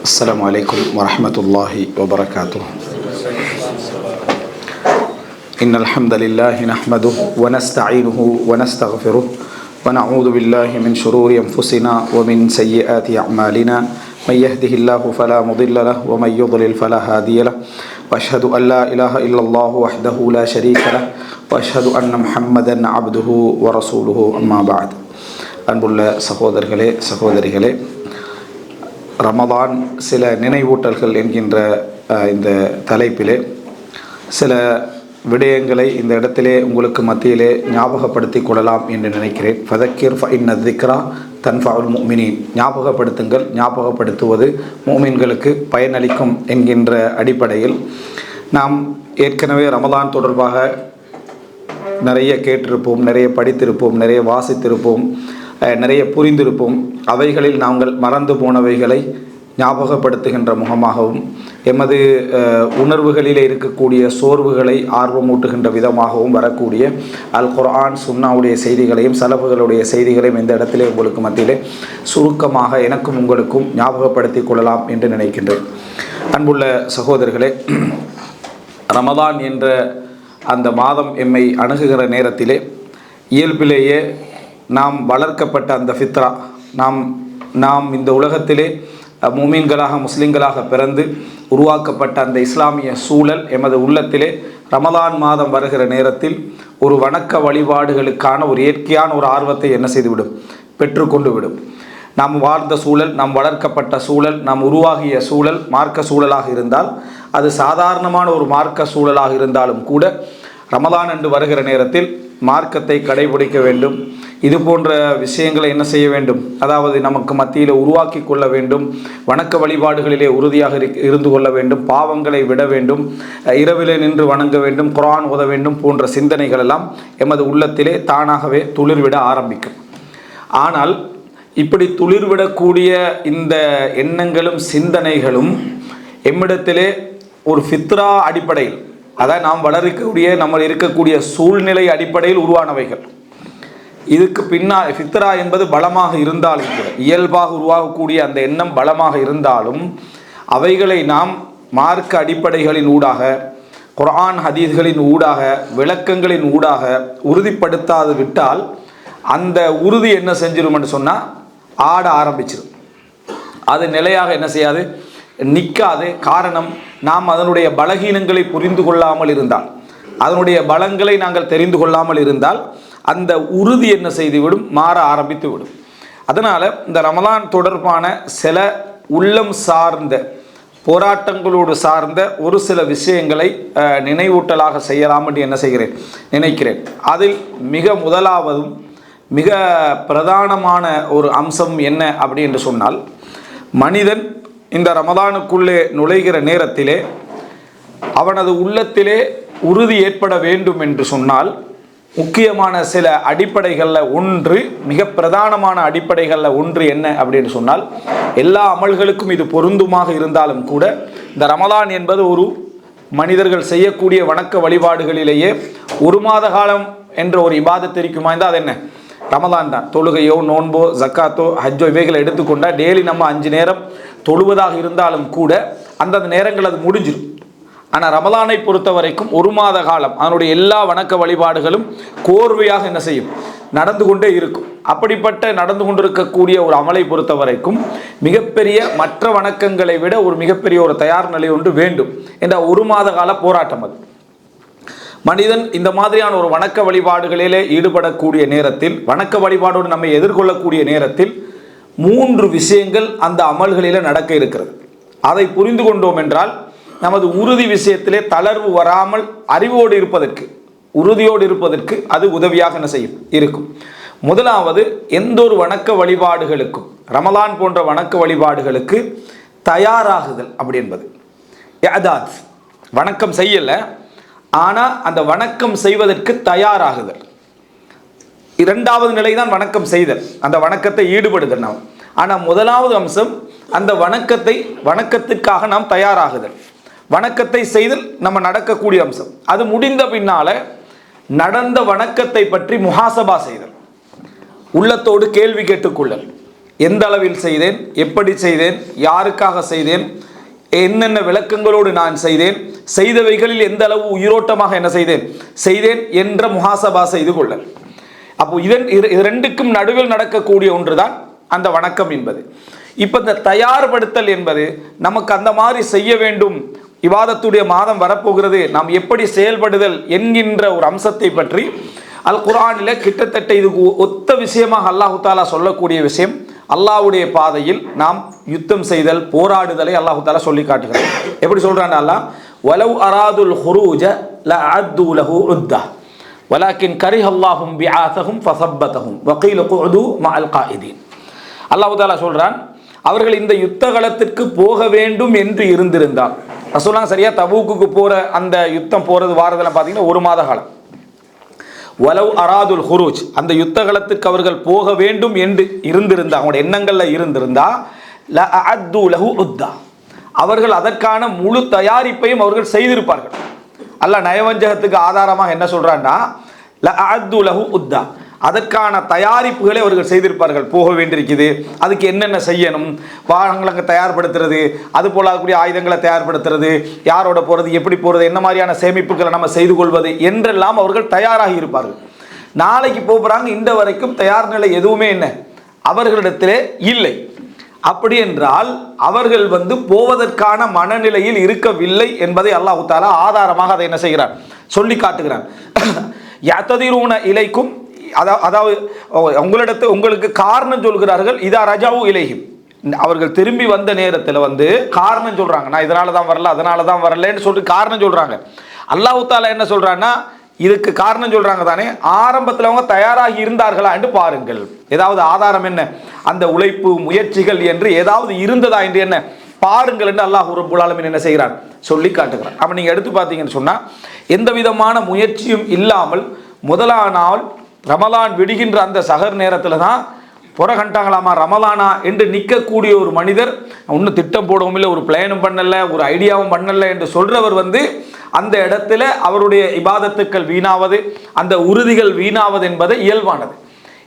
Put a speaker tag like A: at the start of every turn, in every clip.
A: السلام عليكم ورحمة الله وبركاته. إن الحمد لله نحمده ونستعينه ونستغفره ونعوذ بالله من شرور أنفسنا ومن سيئات أعمالنا من يهده الله فلا مضل له ومن يضلل فلا هادي له وأشهد أن لا إله إلا الله وحده لا شريك له وأشهد أن محمدا عبده ورسوله أما بعد. அன்புள்ள சகோதரிகளே, ரமதான் சில நினைவூட்டல்கள் என்கின்ற இந்த தலைப்பிலே சில விடயங்களை இந்த இடத்திலே உங்களுக்கு மத்தியிலே ஞாபகப்படுத்திக் கொள்ளலாம் என்று நினைக்கிறேன். ஃபதக்கிர் ஃபஇன்ன ذிக்ரா தன்ஃபஉல் முஃமினீன். ஞாபகப்படுத்துங்கள், ஞாபகப்படுத்துவது முஃமின்களுக்கு பயனளிக்கும் என்கின்ற அடிப்படையில் நாம் ஏற்கனவே ரமதான் தொடர்பாக நிறைய கேட்டிருப்போம், நிறைய படித்திருப்போம், நிறைய வாசித்திருப்போம், நிறைய புரிந்திருப்போம். அவைகளில் நாங்கள் மறந்து போனவைகளை ஞாபகப்படுத்துகின்ற முகமாகவும் எமது உணர்வுகளிலே இருக்கக்கூடிய சோர்வுகளை ஆர்வமூட்டுகின்ற விதமாகவும் வரக்கூடிய அல் குர்ஆன் சுன்னாவுடைய செய்திகளையும் சலஃபுகளுடைய செய்திகளையும் இந்த இடத்திலே உங்களுக்கு மத்தியிலே சுருக்கமாக எனக்கும் உங்களுக்கும் ஞாபகப்படுத்திக் கொள்ளலாம் என்று நினைக்கின்றேன். அன்புள்ள சகோதரர்களே, ரமதான் என்ற அந்த மாதம் எம்மை அணுகுகிற நேரத்திலே இயல்பிலேயே நாம் வளர்க்கப்பட்ட அந்த ஃபித்ரா, நாம் இந்த உலகத்திலே முஃமின்களாக முஸ்லிம்களாக பிறந்து உருவாக்கப்பட்ட அந்த இஸ்லாமிய சூழல் எமது உள்ளத்திலே ரமதான் மாதம் வருகிற நேரத்தில் ஒரு வணக்க வழிபாடுகளுக்கான ஒரு இயற்கையான ஒரு ஆர்வத்தை என்ன செய்துவிடும், பெற்றுக்கொண்டு விடும். நாம் வாழ்ந்த சூழல், நாம் வளர்க்கப்பட்ட சூழல், நாம் உருவாகிய சூழல் மார்க்க சூழலாக இருந்தால், அது சாதாரணமான ஒரு மார்க்க சூழலாக இருந்தாலும் கூட ரமதான் என்று வருகிற நேரத்தில் மார்க்கத்தை கடைபிடிக்க வேண்டும். இது போன்ற விஷயங்களை என்ன செய்ய வேண்டும், அதாவது நமக்கு மத்தியில் உருவாக்கி கொள்ள வேண்டும். வணக்க வழிபாடுகளிலே உறுதியாக இருந்து கொள்ள வேண்டும். பாவங்களை விட வேண்டும். இரவிலே நின்று வணங்க வேண்டும். குர்ஆன் ஓத வேண்டும் போன்ற சிந்தனைகள் எல்லாம் எமது உள்ளத்திலே தானாகவே துளிர்விட ஆரம்பிக்கும். ஆனால் இப்படி துளிர்விடக்கூடிய இந்த எண்ணங்களும் சிந்தனைகளும் எம்மிடத்திலே ஒரு ஃபித்ரா அடிப்படையில், அதாவது நாம் வளர்க்கக்கூடிய நம்ம இருக்கக்கூடிய சூழ்நிலை அடிப்படையில் உருவானவைகள். இதுக்கு பின்னால் ஃபித்ரா என்பது பலமாக இருந்தாலும் கூட, இயல்பாக உருவாகக்கூடிய அந்த எண்ணம் பலமாக இருந்தாலும் அவைகளை நாம் மார்க்க அடிப்படைகளின் ஊடாக, குர்ஆன் ஹதீஸ்களின் ஊடாக, விளக்கங்களின் ஊடாக உறுதிப்படுத்தாது விட்டால் அந்த உறுதி என்ன செஞ்சிடும் என்று சொன்னால் ஆட ஆரம்பிச்சிடும். அது நிலையாக என்ன செய்யாது, நிற்காது. காரணம், நாம் அதனுடைய பலகீனங்களை புரிந்து கொள்ளாமல் இருந்தால், அதனுடைய பலங்களை நாங்கள் தெரிந்து கொள்ளாமல் இருந்தால் அந்த உறுதி என்ன செய்துவிடும், மாற ஆரம்பித்து விடும். அதனால் இந்த ரமலான் தொடர்பான சில உள்ளம் சார்ந்த போராட்டங்களோடு சார்ந்த ஒரு சில விஷயங்களை நினைவூட்டலாக செய்யலாம் என்று என்ன செய்கிறேன், நினைக்கிறேன். அதில் மிக முதலாவதும் மிக பிரதானமான ஒரு அம்சம் என்ன அப்படி என்று சொன்னால், மனிதன் இந்த ரமலானுக்குள்ளே நுழைகிற நேரத்திலே அவனது உள்ளத்திலே உறுதி ஏற்பட வேண்டும் என்று சொன்னால் முக்கியமான சில அடிப்படைகளில் ஒன்று, மிக பிரதானமான அடிப்படைகளில் ஒன்று என்ன அப்படின்னு சொன்னால், எல்லா அமல்களுக்கும் இது பொருந்துமாக இருந்தாலும் கூட இந்த ரமலான் என்பது ஒரு மனிதர்கள் செய்யக்கூடிய வணக்க வழிபாடுகளிலேயே ஒரு மாத காலம் என்ற ஒரு இபாதத் இருக்குமா இருந்தால் அது என்ன, ரமலான் தான். தொழுகையோ நோன்போ ஜக்காத்தோ ஹஜ்ஜோ இவைகளை எடுத்துக்கொண்டால் டெய்லி நம்ம 5 நேரம் தொழுவதாக இருந்தாலும் கூட அந்தந்த நேரங்கள் அது முடிஞ்சிடும். ஆனால் ரமலானை பொறுத்த வரைக்கும் ஒரு மாத காலம் அதனுடைய எல்லா வணக்க வழிபாடுகளும் கோர்வையாக என்ன செய்யும், நடந்து கொண்டே இருக்கும். அப்படிப்பட்ட நடந்து கொண்டிருக்கக்கூடிய ஒரு அமலை பொறுத்த வரைக்கும் மிகப்பெரிய மற்ற வணக்கங்களை விட ஒரு மிகப்பெரிய ஒரு தயார் நிலை ஒன்று வேண்டும் என்ற ஒரு மாத கால போராட்டம் அது. மனிதன் இந்த மாதிரியான ஒரு வணக்க வழிபாடுகளிலே ஈடுபடக்கூடிய நேரத்தில், வணக்க வழிபாடோடு நம்மை எதிர்கொள்ளக்கூடிய நேரத்தில் 3 விஷயங்கள் அந்த அமல்களில் நடக்க இருக்கிறது. அதை புரிந்து கொண்டோம் என்றால் நமது உறுதி விஷயத்திலே தளர்வு வராமல் அறிவோடு இருப்பதற்கு, உறுதியோடு இருப்பதற்கு அது உதவியாக என்ன செய்யும், இருக்கும். முதலாவது, எந்த ஒரு வணக்க வழிபாடுகளுக்கும், ரமலான் போன்ற வணக்க வழிபாடுகளுக்கு தயாராகுதல் அப்படி என்பது. இஅதாத், வணக்கம் செய்யலை, ஆனால் அந்த வணக்கம் செய்வதற்கு தயாராகுதல். 2வது நிலை தான் வணக்கம் செய்தல், அந்த வணக்கத்தை ஈடுபடுதல் நாம். ஆனால் முதலாவது அம்சம் அந்த வணக்கத்திற்காக நாம் தயாராகுதல், வணக்கத்தை செய்தல் நம்ம நடக்கக்கூடிய அம்சம். அது முடிந்த பின்னால நடந்த வணக்கத்தை பற்றி முஹாசபா செய்தல், உள்ளத்தோடு கேள்வி கேட்டுக்கொள்ளல். எந்த அளவில் செய்தேன், எப்படி செய்தேன், யாருக்காக செய்தேன், என்னென்ன விளக்கங்களோடு நான் செய்தேன், செய்தவைகளில் எந்த அளவு உயிரோட்டமாக என்ன செய்தேன் என்ற முஹாசபா செய்து கொள்ளல். அப்போ ரெண்டுக்கும் நடுவில் நடக்கக்கூடிய ஒன்றுதான் அந்த வணக்கம் என்பது. இப்போ இந்த தயார்படுத்தல் என்பது நமக்கு அந்த மாதிரி செய்ய வேண்டும், இபாதத்துடைய மாதம் வரப்போகிறது, நாம் எப்படி செயல்படுதல் என்கின்ற ஒரு அம்சத்தை பற்றி அல் குர்ஆனில் கிட்டத்தட்ட இதுக்கு ஒத்த விஷயமாக அல்லாஹு தாலா சொல்லக்கூடிய விஷயம், அல்லாஹ்வுடைய பாதையில் நாம் யுத்தம் செய்தல், போராடுதலை அல்லாஹு தாலா சொல்லி காட்டுகிறார். எப்படி சொல்றான் அல்லாஹ், வலவ் அராதுல் ஹுரூஜ லஅது லஹு உத்தா வலாக்கின் கரிஹல்லாஹும் பிஆதஹும் ஃபஸப்பதஹும் வகீல குது மஅல் காயிதீன். அல்லாஹு தாலா சொல்றான், அவர்கள் இந்த யுத்த களத்திற்கு போக வேண்டும் என்று இருந்திருந்தால், ரசூலுல்லாஹ் சரியா தபூக்குக்கு போற அந்த யுத்தம் போறது வாரதெல்லாம் பார்த்தீங்கன்னா 1 மாத காலம். வலவ் அராதுல் ஹுரூஜ், அந்த யுத்த களத்துக்கு அவர்கள் போக வேண்டும் என்று இருந்திருந்தா, அவங்களுடைய எண்ணங்கள்ல இருந்திருந்தா, லஅது லஹு உத்தா, அவர்கள் அதற்கான முழு தயாரிப்பையும் அவர்கள் செய்திருப்பார்கள். அல்லாஹ் நயவஞ்சகத்துக்கு ஆதாரமாக என்ன சொல்றான்னா, லஅது லஹு உத்தா, அதற்கான தயாரிப்புகளை அவர்கள் செய்திருப்பார்கள். போக வேண்டியிருக்குது, அதுக்கு என்னென்ன செய்யணும், வாகனங்களை தயார்படுத்துறது, அது போல கூடிய ஆயுதங்களை தயார்படுத்துறது, யாரோட போகிறது, எப்படி போகிறது, என்ன மாதிரியான சேமிப்புகளை நம்ம செய்து கொள்வது என்றெல்லாம் அவர்கள் தயாராகி இருப்பார்கள். நாளைக்கு போகிறாங்க, இந்த வரைக்கும் தயார் நிலை எதுவுமே என்ன அவர்களிடத்திலே இல்லை. அப்படி என்றால் அவர்கள் போவதற்கான மனநிலையில் இருக்கவில்லை என்பதை அல்லாஹு தஆலா ஆதாரமாக அதை என்ன செய்கிறார், சொல்லி காட்டுகிறார். யததிரூன இலைக்கும், அதாவது உங்களுக்கு காரணம் சொல்கிறார்கள். இதா ரஜாவு இலைஹிம், அவர்கள் திரும்பி வந்த நேரத்தில் காரணம் சொல்றாங்க, நான் இதனால தான் வரல, அதனால தான் வரலன்னு சொல்லிட்டு காரணம் சொல்றாங்க. அல்லாஹ் தஆலா என்ன சொல்றான்னா, இதுக்கு காரணம் சொல்றாங்க தானே, ஆரம்பத்தில் அவங்க தயாராகி இருந்தார்களா என்று பாருங்கள். ஏதாவது ஆதாரம் என்ன, அந்த உழைப்பு முயற்சிகள் என்று ஏதாவது இருந்ததா என்று என்ன பாருங்கள் என்று அல்லாஹ் ரப்பல் ஆலமீன் என்ன செய்கிறார், சொல்லி காட்டுகிறார். அப்ப நீங்க எடுத்து பார்த்தீங்கன்னு சொன்னா, எந்த விதமான முயற்சியும் இல்லாமல் முதலாம் நாள் ரமலான் விடுகின்ற அந்த சகர் நேரத்தில் தான் புறகண்டாங்களாமா ரமலானா என்று நிற்கக்கூடிய ஒரு மனிதர், ஒன்றும் திட்டம் போடவும் இல்லை, ஒரு பிளானும் பண்ணல, ஒரு ஐடியாவும் பண்ணல என்று சொல்றவர் அந்த இடத்துல அவருடைய இபாதத்துக்கள் வீணாவது, அந்த உறுதிகள் வீணாவது என்பது இயல்பானது.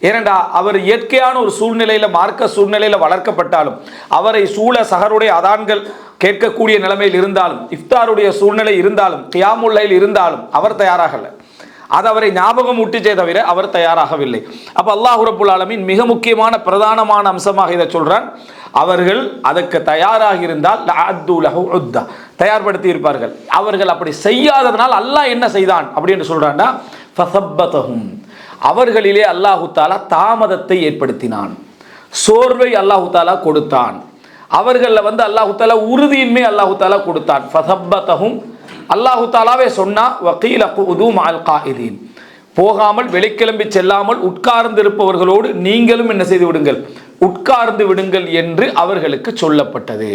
A: ஏனென்றா அவர் இயற்கையான ஒரு சூழ்நிலையில், மார்க்க சூழ்நிலையில் வளர்க்கப்பட்டாலும், அவரை சூழ சகருடைய அதான்கள் கேட்கக்கூடிய நிலைமையில் இருந்தாலும், இஃப்தாருடைய சூழ்நிலை இருந்தாலும், கியாமுல் லைல் இருந்தாலும் அவர் தயாராகல. அது அவரை ஞாபகம் ஊட்டிச்சே தவிர அவர் தயாராகவில்லை. அப்ப அல்லாஹ் ரப்பல் ஆலமீன் மிக முக்கியமான பிரதானமான அம்சமாக இதை சொல்றான். அவர்கள் அதற்கு தயாராக இருந்தால் லஅது லஹு உத்தா, தயார்படுத்தி இருப்பார்கள். அவர்கள் அப்படி செய்யாததனால் அல்லாஹ் என்ன செய்தான் அப்படின்னு சொல்றான்னா, ஃபஸப்பதஹும், அவர்களிலே அல்லாஹு தஆலா தாமதத்தை ஏற்படுத்தினான், சோர்வை அல்லாஹு தஆலா கொடுத்தான். அவர்களில் அல்லாஹு தஆலா உறுதியின்மை அல்லாஹு தஆலா கொடுத்தான். ஃபஸப்பதஹும், அல்லாஹு தாலாவே சொன்னா, வகீல குது மஅல் காயிதீன், போகாமல் வெளிக்கிளம்பி செல்லாமல் உட்கார்ந்து இருப்பவர்களோடு நீங்களும் என்ன செய்து விடுங்கள், உட்கார்ந்து விடுங்கள் என்று அவர்களுக்கு சொல்லப்பட்டது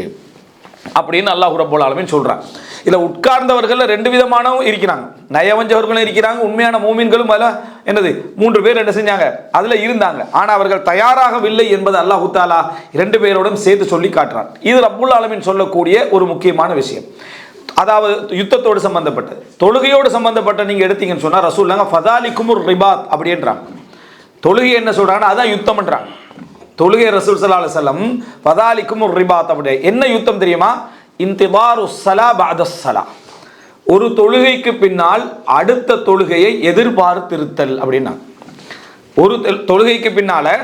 A: அப்படின்னு அல்லாஹ் ரப்பல் ஆலமீன் சொல்றான். இதுல உட்கார்ந்தவர்கள் 2 விதமானவும் இருக்கிறாங்க, நயவஞ்சவர்களும் இருக்கிறாங்க, உண்மையான மூமின்களும் அதுல என்னது 3 பேர் என்ன செஞ்சாங்க, அதுல இருந்தாங்க. ஆனா அவர்கள் தயாராகவில்லை என்பது அல்லாஹு தாலா 2 பேரோடும் சேர்த்து சொல்லி காட்டுறான். இது ரப்பல் ஆலமீன் சொல்லக்கூடிய ஒரு முக்கியமான விஷயம். அதாவது யுத்தத்தோடு சம்பந்தப்பட்டது, தொழுகையோடு சம்பந்தப்பட்ட நீங்க எடுத்தீங்கன்னு சொன்னா ரசூலுல்லாஹ் ஃபதாலிக்குமுர் ரிபாத் அப்படின்றாங்க. தொழுகை என்ன சொல்றாங்கன்னா அதான் யுத்தம் பண்றாங்க. தொழுகை ரசூல் ஸல்லல்லாஹு அலைஹி வஸல்லம் ஃபதாலிக்குமுர் ரிபாத் அப்படி என்ன யுத்தம் தெரியுமா, இன்திபாரு ஸலா பஅத ஸலா, ஒரு தொழுகைக்கு பின்னால் அடுத்த தொழுகையை எதிர்பார்த்திருத்தல் அப்படின்னா, ஒரு தொழுகைக்கு பின்னால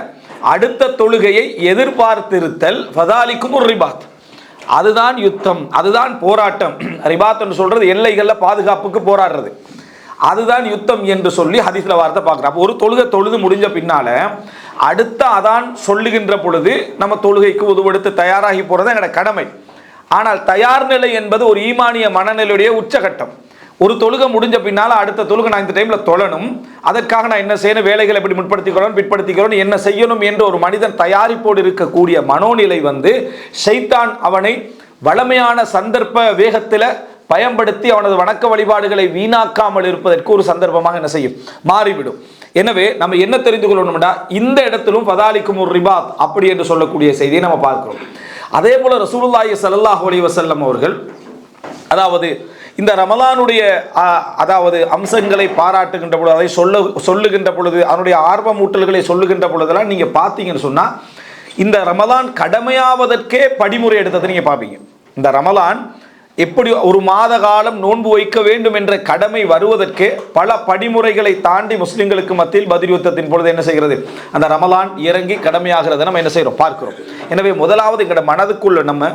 A: அடுத்த தொழுகையை எதிர்பார்த்திருத்தல் ஃபதாலிக்குமுர் ரிபாத், அதுதான் யுத்தம், அதுதான் போராட்டம். ரிபாத் என்று சொல்றது எல்லைகளில் பாதுகாப்புக்கு போராடுறது, அதுதான் யுத்தம் என்று சொல்லி ஹதீஸ்ல வார்த்தை பார்க்குறோம். அப்போ ஒரு தொழுது முடிஞ்ச பின்னால அடுத்த அதான் சொல்லுகின்ற பொழுது நம்ம தொழுகைக்கு உதவெடுத்து தயாராகி போறது எங்களோட கடமை. ஆனால் தயார் நிலை என்பது ஒரு ஈமானிய மனநிலையுடைய உச்சகட்டம். ஒரு தொழுகை முடிஞ்ச பின்னால அடுத்த தொழுகை நான் இந்த டைம்ல தொழணும், அதற்காக நான் என்ன செய்யணும், வேலைகளை எப்படி பிற்படுத்திக்கிறோம், என்ன செய்யணும் என்று ஒரு மனிதன் தயாரிப்போடு இருக்கக்கூடிய மனோநிலை ஷைத்தான் அவனை வளமையான சந்தர்ப்ப வேகத்தில் பயன்படுத்தி அவனது வணக்க வழிபாடுகளை வீணாக்காமல் இருப்பதற்கு ஒரு சந்தர்ப்பமாக என்ன செய்யும், மாறிவிடும். எனவே நம்ம என்ன தெரிந்து கொள்ளணும்னா, இந்த இடத்திலும் ஃபதாலிக்கும் ஒரு ரிபாத் அப்படி என்று சொல்லக்கூடிய செய்தியை நம்ம பார்க்கிறோம். அதே போல ரசூலுல்லாஹி ஸல்லல்லாஹு அலைஹி வஸல்லம் அவர்கள் அதாவது இந்த ரமலானுடைய அதாவது அம்சங்களை பாராட்டுகின்ற பொழுது, அதை சொல்லுகின்ற பொழுது, அதனுடைய ஆர்வமூட்டல்களை சொல்லுகின்ற பொழுதெல்லாம் நீங்க பார்த்தீங்கன்னு சொன்னா இந்த ரமலான் கடமையாவதற்கே படிமுறை எடுத்ததை நீங்கள் பார்ப்பீங்க. இந்த ரமலான் எப்படி ஒரு மாத காலம் நோன்பு வைக்க வேண்டும் என்ற கடமை வருவதற்கு பல படிமுறைகளை தாண்டி முஸ்லிம்களுக்கு மத்தியில் பத்ர் யுத்தத்தின் பொழுது என்ன செய்கிறது, அந்த ரமலான் இறங்கி கடமையாகிறத நம்ம என்ன செய்கிறோம் பார்க்கிறோம். எனவே முதலாவது எங்களோட மனதுக்குள்ள நம்ம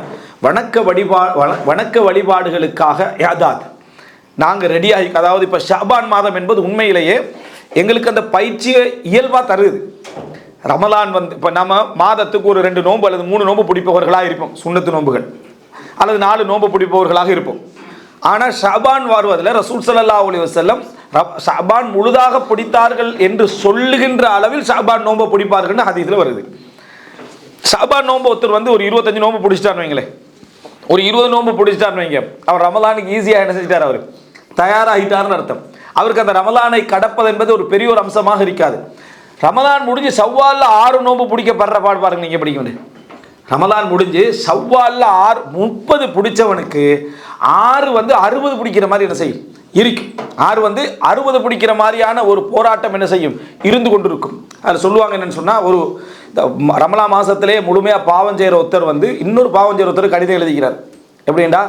A: வணக்க வழிபாடுகளுக்காக யாதாத் நாங்கள் ரெடியாகி, அதாவது இப்போ ஷாபான் மாதம் என்பது உண்மையிலேயே எங்களுக்கு அந்த பயிற்சியை இயல்பாக தருது. ரமலான் வந்து இப்போ நம்ம மாதத்துக்கு ஒரு 2 நோன்பு அல்லது 3 நோன்பு பிடிப்பவர்களாக இருப்போம், சுன்னத்து நோன்புகள், அல்லது 4 நோன்பு பிடிப்பவர்களாக இருப்போம். ஆனால் ஷாபான் வருவதில் ரசூல் ஸல்லல்லாஹு அலைஹி வஸல்லம் ஷாபான் முழுதாக பிடித்தார்கள் என்று சொல்லுகின்ற அளவில் ஷாபான் நோன்பை பிடிப்பார்கள் ஹதீஸில் வருது. ஷாபான் நோன்பு ஒருத்தர் வந்து ஒரு 25 நோன்பு பிடிச்சிட்டான்னு வைங்களேன், ஒரு 20 நோன்பு பிடிச்சிட்டான்னு வைங்க, அவர் ரமலானுக்கு ஈஸியாக என்ன செஞ்சிட்டார், அவர் தயாராகிட்டார்னு அர்த்தம். அவருக்கு அந்த ரமலானை கடப்பது என்பது ஒரு பெரிய ஒரு அம்சமாக இருக்காது. ரமலான் முடிஞ்சு ஷவ்வால்ல 6 நோன்பு பிடிக்கப்படுற பாடு பாருங்க, நீங்கள் பிடிக்கணும். ரமலான் முடிஞ்சு ஷவ்வால்ல 30 பிடிச்சவனுக்கு 6 வந்து 60 பிடிக்கிற மாதிரி என்ன செய்யும் இருக்கும். 6 வந்து 60 பிடிக்கிற மாதிரியான ஒரு போராட்டம் என்ன செய்யும் இருந்து கொண்டிருக்கும். அதில் சொல்லுவாங்க என்னன்னு சொன்னால், ஒரு ரமலா மாதத்திலே முழுமையாக பாவம் செய்கிற ஒருத்தர் வந்து இன்னொரு பாவம் செய்கிற ஒருத்தர் கடிதம் எழுதிக்கிறார். எப்படின்னா,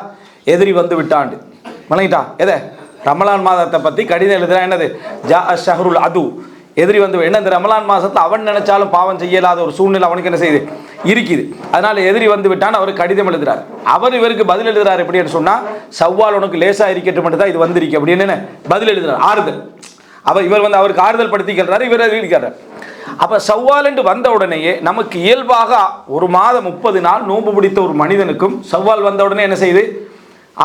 A: எதிரி வந்து விட்டாண்டு வணங்கிட்டா எதை ரமலான் மாதத்தை பற்றி கடிதம் எழுதுறா. என்னது, ஜா ஷஹருல் அது, எதிரி வந்து என்ன, இந்த ரமலான் மாதத்தில் அவன் நினைச்சாலும் பாவம் செய்யலாத ஒரு சூழ்நிலை அவனுக்கு என்ன செய்யுது இருக்குது. அதனால எதிரி வந்து விட்டான், அவர் கடிதம் எழுதுறார். அவர் இவருக்கு பதில் எழுதுறாரு. எப்படின்னு சொன்னால், சவ்வால் உனக்கு லேசா இருக்கட்டும் மட்டும் தான் இது வந்திருக்கு அப்படின்னு பதில் எழுதுறார், ஆறுதல். இவர் வந்து அவருக்கு ஆறுதல் படுத்திக்கிறாரு, இவர் எழுதிக்கிறார். அப்போ சவ்வால் என்று வந்த உடனேயே நமக்கு இயல்பாக ஒரு மாதம் 30 நாள் நோன்பு பிடித்த ஒரு மனிதனுக்கும் சவ்வால் வந்த உடனே என்ன செய்யுது,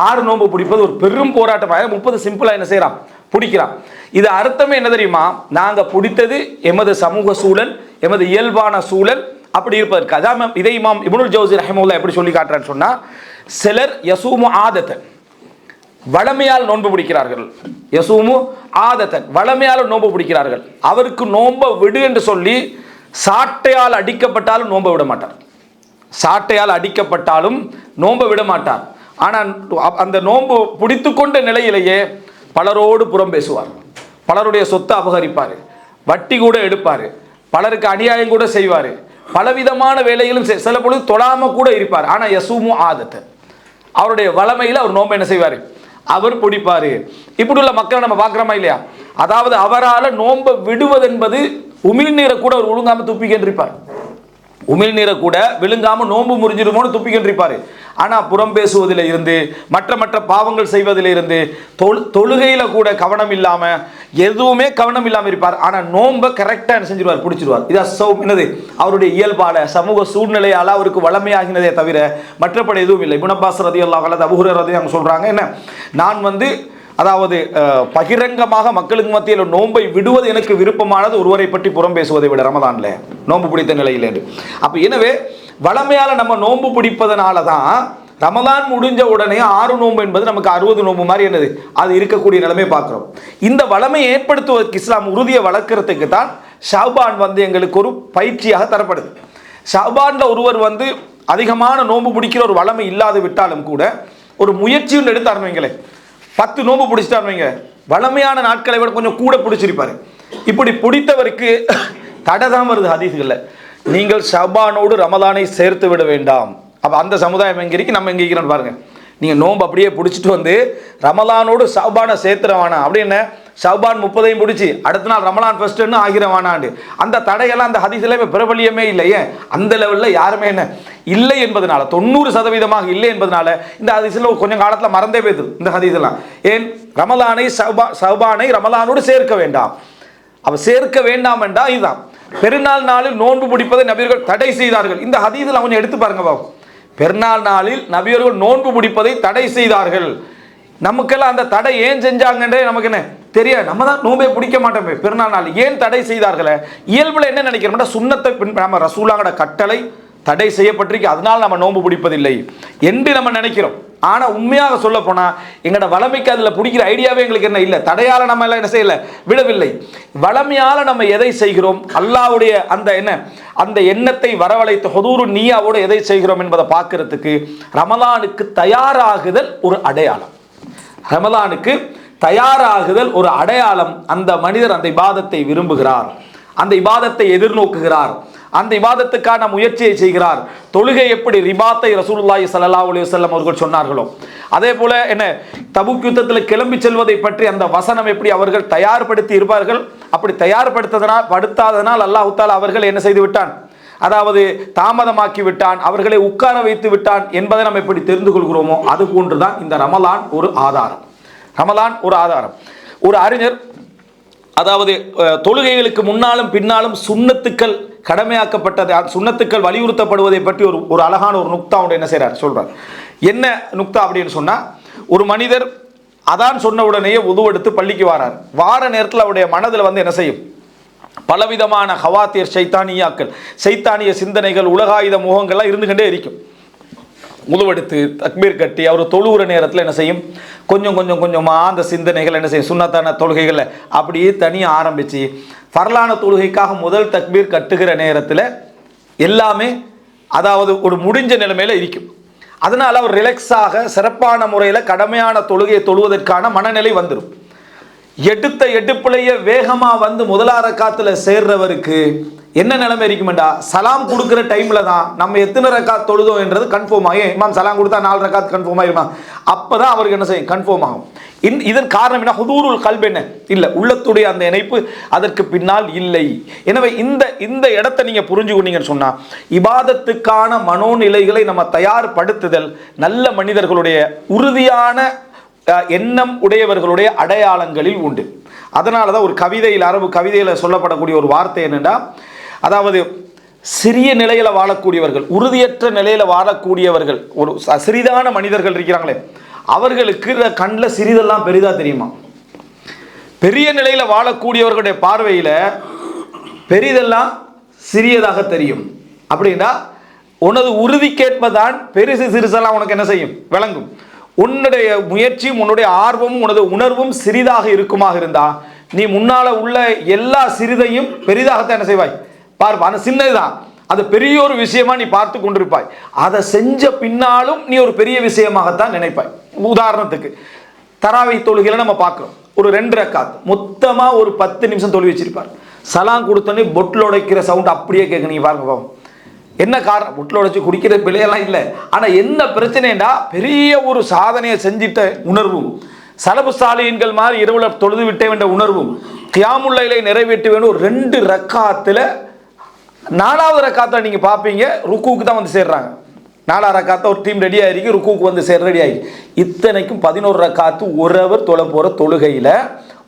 A: 6 நோன்பு பிடிப்பது ஒரு பெரும் போராட்டமாக 30 சிம்பிளாக என்ன செய்யறான் பிடிக்கிறான். இது அர்த்தமே என்ன தெரியுமா, நாங்கள் பிடித்தது எமது சமூக சூழல், எமது இயல்பான சூழல் அப்படி இருப்பதற்கு. அதான் இதை இமாம் இப்னுல் ஜௌஸி ரஹிமஹுல்லாஹ் எப்படி சொல்லி காட்டுறான்னு சொன்னா, சிலர் யசூமு ஆதத்தன் வளமையால் நோன்பு பிடிக்கிறார்கள். யசூமு ஆதத்தன் வளமையால் நோன்பு பிடிக்கிறார்கள். அவருக்கு நோன்பை விடு என்று சொல்லி சாட்டையால் அடிக்கப்பட்டாலும் நோன்பை விட மாட்டார். சாட்டையால் அடிக்கப்பட்டாலும் நோன்பை விட மாட்டார். ஆனால் அந்த நோன்பு பிடித்து கொண்ட நிலையிலேயே பலரோடு புறம் பேசுவார், பலருடைய சொத்தை அபகரிப்பார், வட்டி கூட எடுப்பார், பலருக்கு அநியாயம் கூட செய்வார், பலவிதமான வேலைகளும் சில பொழுது தொடாம கூட இருப்பார். ஆனால் யசூமு ஆதத்தை அவருடைய வளமையில் அவர் நோன்பை என்ன செய்வார், அவர் பிடிப்பார். இப்படி உள்ள மக்களை நம்ம பார்க்குறோமா இல்லையா? அதாவது அவரால் நோன்பை விடுவதென்பது உமிழ்நீரை கூட அவர் ஒழுங்காமல் துப்பிக்கின்றிருப்பார். உமிழ்நீரை கூட விழுங்காமல் நோன்பு முறிஞ்சிருமோன்னு துப்பிக்கின்றிருப்பார். ஆனால் புறம் பேசுவதில் இருந்து மற்ற பாவங்கள் செய்வதில் இருந்து தொழுகையில் கூட கவனம் இல்லாமல் எதுவுமே கவனம் இல்லாமல் இருப்பார். ஆனால் நோன்பை கரெக்டாக என்ன செஞ்சிருவார், பிடிச்சிருவார். இது என்னது, அவருடைய இயல்பால சமூக சூழ்நிலையால் அவருக்கு வளமையாகினதே தவிர மற்றபடி எதுவும் இல்லை. இப்னு அப்பாஸ் ரலியல்லாஹு அன்ஹு, அபூ ஹுரைரா ரலியல்லாஹு அன்ஹு சொல்கிறாங்க, என்ன, நான் வந்து அதாவது பகிரங்கமாக மக்களுக்கு மத்தியில் நோன்பை விடுவது எனக்கு விருப்பமானது ஒருவரை பற்றி புறம் பேசுவதை விட ரமதான்ல நோன்பு பிடித்த நிலையில். அப்போ எனவே வளமையால் நம்ம நோன்பு பிடிப்பதனால தான் ரமதான் முடிஞ்ச உடனே 6 நோன்பு என்பது நமக்கு 60 நோன்பு மாதிரி என்னது அது இருக்கக்கூடிய நிலைமை பார்க்குறோம். இந்த வளமையை ஏற்படுத்துவதற்கு இஸ்லாம் உறுதியை வளர்க்கறதுக்கு தான் ஷாபான் வந்து எங்களுக்கு ஒரு பயிற்சியாக தரப்படுது. ஷாபான்ல ஒருவர் வந்து அதிகமான நோன்பு பிடிக்கிற ஒரு வளமை இல்லாது விட்டாலும் கூட ஒரு முயற்சியும் எடுத்தாருன்னு வைங்களேன், 10 நோன்பு பிடிச்சிட்டாருன்னு வைங்க, வளமையான நாட்களை விட கொஞ்சம் கூட பிடிச்சிருப்பாரு. இப்படி பிடித்தவருக்கு தடை தான் வருது ஹதீஸ்களில், நீங்கள் ஷாபானோடு ரமலானை சேர்த்து விட வேண்டாம். அப்போ அந்த சமுதாயம் எங்கே இருக்கு, நம்ம எங்கே இருக்கிறோன்னு பாருங்க. நீங்கள் நோன்பு அப்படியே பிடிச்சிட்டு வந்து ரமலானோடு ஷாபானை சேர்த்துறவானா அப்படின்னு ஷாபான் 30 பிடிச்சி அடுத்த நாள் ரமலான் ஃபர்ஸ்ட்னு ஆகிறவானாண்டு அந்த தடையெல்லாம் அந்த ஹதீஸில் இப்போ பிரபலியமே இல்லையே. அந்த லெவலில் யாருமே என்ன இல்லை என்பதனால 90% இல்லை என்பதனால இந்த ஹதீஸில் கொஞ்சம் காலத்தில் மறந்தே போய்து இந்த ஹதீஸெல்லாம். ஏன் ரமலானை ஷாபானை ரமலானோடு சேர்க்க வேண்டாம். அப்போ சேர்க்க வேண்டாம் என்றால் இதுதான். பெருநாள் நாளில் நோன்பு பிடிப்பதை நபியர்கள் தடை செய்தார்கள். இந்த ஹதீஸில் கொஞ்சம் எடுத்து பாருங்க பாவம். பெருநாள் நாளில் நபியர்கள் நோன்பு பிடிப்பதை தடை செய்தார்கள். நமக்கெல்லாம் அந்த தடை ஏன் செஞ்சாங்கன்றே நமக்கு என்ன தெரியாது. நம்ம தான் நோன்பை பிடிக்க மாட்டோமே. பெருநாள் நாள் ஏன் தடை செய்தார்களே, இயல்பில் என்ன நினைக்கிறோம்னா சுன்னத்தை நம்ம ரசூலாங்கட கட்டளை தடை செய்யப்பட்டிருக்கு, அதனால் நம்ம நோன்பு பிடிப்பதில்லை என்று நம்ம நினைக்கிறோம். ஆனால் உண்மையாக சொல்ல போனால் எங்களோட வளமைக்கு அதில் பிடிக்கிற ஐடியாவே எங்களுக்கு என்ன இல்லை. தடையால் நம்ம எல்லாம் என்ன செய்யலை, விடவில்லை. வளமையால் நம்ம எதை செய்கிறோம், அல்லாஹ்வுடைய அந்த என்ன அந்த எண்ணத்தை வரவழைத்து ஹுதூரு நியாவோடு எதை செய்கிறோம் என்பதை பார்க்கறதுக்கு ரமலானுக்கு தயாராகுதல் ஒரு அடையாளம். ரமலானுக்கு தயாராகுதல் ஒரு அடையாளம். அந்த மனிதர் அந்த இபாதத்தை விரும்புகிறார், அந்த இபாதத்தை எதிர்நோக்குகிறார், அந்த இபாதத்துக்கான முயற்சியை செய்கிறார். தொழுகை எப்படி ரிபாத்தை ரசூலுல்லாஹி ஸல்லல்லாஹு அலைஹி வஸல்லம் அவர்கள் சொன்னார்களோ அதே போல என்ன தபூக் யுத்தத்தில் கிளம்பி செல்வதை பற்றி அந்த வசனம் எப்படி அவர்கள் தயார்படுத்தி இருப்பார்கள், அப்படி படுத்தாதனால் அல்லாஹ் தஆலா அவர்கள் என்ன செய்து விட்டான், அதாவது தாமதமாக்கி விட்டான், அவர்களை உட்கார வைத்து விட்டான் என்பதை நாம் எப்படி தெரிந்து கொள்கிறோமோ அது போன்றுதான் இந்த ரமலான் ஒரு ஆதாரம். ரமலான் ஒரு ஆதாரம். ஒரு அறிஞர் அதாவது தொழுகைகளுக்கு முன்னாலும் பின்னாலும் சுன்னத்துக்கள் கடமையாக்கப்பட்டது, சுன்னத்துக்கள் வலியுறுத்தப்படுவதை பற்றி ஒரு அழகான ஒரு நுக்தா ஒன்று என்ன செய்கிறார் சொல்றார். என்ன நுக்தா அப்படின்னு சொன்னா, ஒரு மனிதர் அதான் சொன்ன உடனேயே உதுவெடுத்து பள்ளிக்கு வாரார். வார நேரத்தில் அவருடைய மனதில் வந்து என்ன செய்யும், பலவிதமான ஹவாத்தியர் சைத்தானியாக்கள், சைத்தானிய சிந்தனைகள், உலகாயுத முகங்கள்லாம் இருந்துகிட்டே இருக்கும். உதுவெடுத்து தக்பீர் கட்டி அவர் தொழுகிற நேரத்தில் என்ன செய்யும், கொஞ்சமாக அந்த சிந்தனைகள் என்ன செய்யும், சுன்னத்தான தொழுகைகளை அப்படியே தனியாக ஆரம்பித்து ஃபர்லான தொழுகைக்காக முதல் தக்பீர் கட்டுகிற நேரத்தில் எல்லாமே அதாவது ஒரு முடிஞ்ச நிலைமையில் இருக்கும். அதனால் அவர் ரிலாக்ஸாக சிறப்பான முறையில் கடமையான தொழுகையை தொழுவதற்கான மனநிலை வந்துடும். எடுத்த எடுப்பிலேயே வேகமாக வந்து முதலார ரக்காத்துல சேர்றவருக்கு என்ன நிலைமை இருக்குமெண்டா, சலாம் கொடுக்குற டைமில் தான் நம்ம எத்தனை ரக்காத் தொழுதோம் என்றது கன்ஃபார்ம் ஆகும். இமாம் சலாம் கொடுத்தா 4 ரக்காத் கன்ஃபார்ம் ஆகிருமா, அப்போ தான் அவருக்கு என்ன செய்யும், கன்ஃபார்ம் ஆகும். இதன் காரணம் என்ன, ஹுதூருல் கல்ப் என்ன இல்லை, உள்ளத்துடைய அந்த இணைப்பு அதற்கு பின்னால் இல்லை. எனவே இந்த இடத்தை நீங்கள் புரிஞ்சுக்கொண்டீங்கன்னு சொன்னால் இபாதத்துக்கான மனோநிலைகளை நம்ம தயார்படுத்துதல் நல்ல மனிதர்களுடைய உறுதியான எண்ணம் உடையவர்களுடைய அடையாளங்களில் உண்டு. அதனால தான் ஒரு கவிதையில், அரபு கவிதையில் சொல்லப்படக்கூடிய ஒரு வார்த்தை என்னென்னா, அதாவது சிறிய நிலையில் வாழக்கூடியவர்கள், உறுதியற்ற நிலையில் வாழக்கூடியவர்கள், ஒரு சிறிதான மனிதர்கள் இருக்கிறாங்களே அவர்களுக்கு கண்ணில் சிறிதெல்லாம் பெரிதாக தெரியுமா. பெரிய நிலையில் வாழக்கூடியவர்களுடைய பார்வையில் பெரிதெல்லாம் சிறியதாக தெரியும். அப்படின்னா உனது உறுதிக்கேற்பதான் பெருசு சிறுசெல்லாம் உனக்கு என்ன செய்யும், விளங்கும். உன்னுடைய முயற்சியும் உன்னுடைய ஆர்வமும் உனது உணர்வும் சிறிதாக இருக்குமாக இருந்தா நீ முன்னால உள்ள எல்லா சிறிதையும் பெரிதாகத்தான் என்ன செய்வாய், பார்ப்பா. அது சின்னதுதான், அது பெரிய ஒரு விஷயமா நீ பார்த்து கொண்டிருப்பாய். அதை செஞ்ச பின்னாலும் நீ ஒரு பெரிய விஷயமாகத்தான் நினைப்பாய். உதாரணத்துக்கு தராவி தொழுகையில நம்ம பார்க்கிறோம், ஒரு 2 ரக்காத் மொத்தமா ஒரு 10 நிமிஷம் தொழுவி வச்சிருப்பார். சலாம் கொடுத்தோன்னே பொட்டில் உடைக்கிற சவுண்ட் அப்படியே கேட்க, நீங்க பாருங்க பாவம். என்ன காரணம், பொட்டில் உடைச்சு குடிக்கிற பிள்ளையெல்லாம் இல்லை. ஆனால் என்ன பிரச்சனைண்டா, பெரிய ஒரு சாதனையை செஞ்சிட்ட உணர்வும், சலபு சாலியன்கள் மாதிரி இரவுல தொழுது விட்டே வேண்ட உணர்வும், கியாமுல்லைலை நிறைவேற்ற வேண்டும். ஒரு 2 ரக்காத்தில் 4வது ரக்காத்தை நீங்கள் பார்ப்பீங்க ருக்குவுக்கு தான் வந்து சேர்றாங்க. 4வது ரக்காத்தை ஒரு டீம் ரெடி ஆகிருக்கு, ருக்குவுக்கு வந்து சேர் ரெடி ஆகி. இத்தனைக்கும் 11 ரக்காத்து ஒரு அவர் தொழ போகிற தொழுகையில்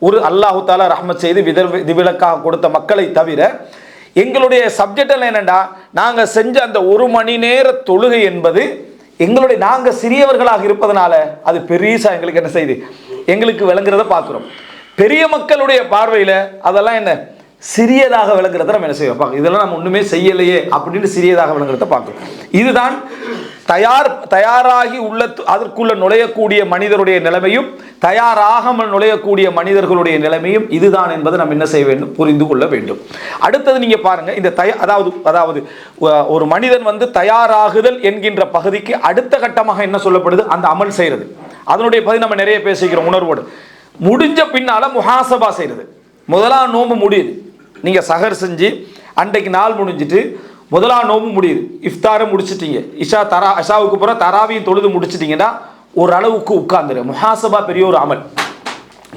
A: ஒரு அல்லாஹு தாலா ரஹ்மத் செய்து விதிவிலக்காக கொடுத்த மக்களை தவிர எங்களுடைய சப்ஜெக்ட் எல்லாம் என்னென்னா, நாங்கள் செஞ்ச அந்த 1 மணி நேர தொழுகை என்பது எங்களுடைய நாங்கள் சிறியவர்களாக இருப்பதனால அது பெரியசா எங்களுக்கு என்ன செய்யுது, எங்களுக்கு விளங்குறத பார்க்குறோம். பெரிய மக்களுடைய பார்வையில் அதெல்லாம் என்ன சிறியதாக விளங்குறத நம்ம என்ன செய்ய பார்க்க, இதெல்லாம் நம்ம ஒன்றுமே செய்யலையே அப்படின்னு சிறியதாக விளங்குறத பார்க்குறோம். இதுதான் தயாராகி உள்ள அதற்குள்ள நுழையக்கூடிய மனிதருடைய நிலைமையும் தயாராகாமல் நுழையக்கூடிய மனிதர்களுடைய நிலைமையும் இதுதான் என்பதை நம்ம என்ன செய்ய வேண்டும், புரிந்து கொள்ள வேண்டும். அடுத்தது நீங்க பாருங்க, இந்த அதாவது ஒரு மனிதன் வந்து தயாராகுதல் என்கின்ற பகுதிக்கு அடுத்த கட்டமாக என்ன சொல்லப்படுது, அந்த அமல் செய்யறது. அதனுடைய பகுதி நம்ம நிறைய பேசிக்கிறோம் உணர்வோடு. முடிஞ்ச பின்னால முஹாசபா செய்யறது. முதலாம் நோம்பு முடியுது, நீங்க சஹர் செஞ்சு அன்றைக்கு நாள் முடிஞ்சிட்டு முதலாம் நோம்பு முடியுது, இஃப்தாரை முடிச்சிட்டீங்க, இஷாவுக்கு பிறகு தராவியும் தொழுது முடிச்சிட்டீங்கன்னா ஓரளவுக்கு உட்கார்ந்துரு. முஹாசபா பெரிய ஒரு அமல்,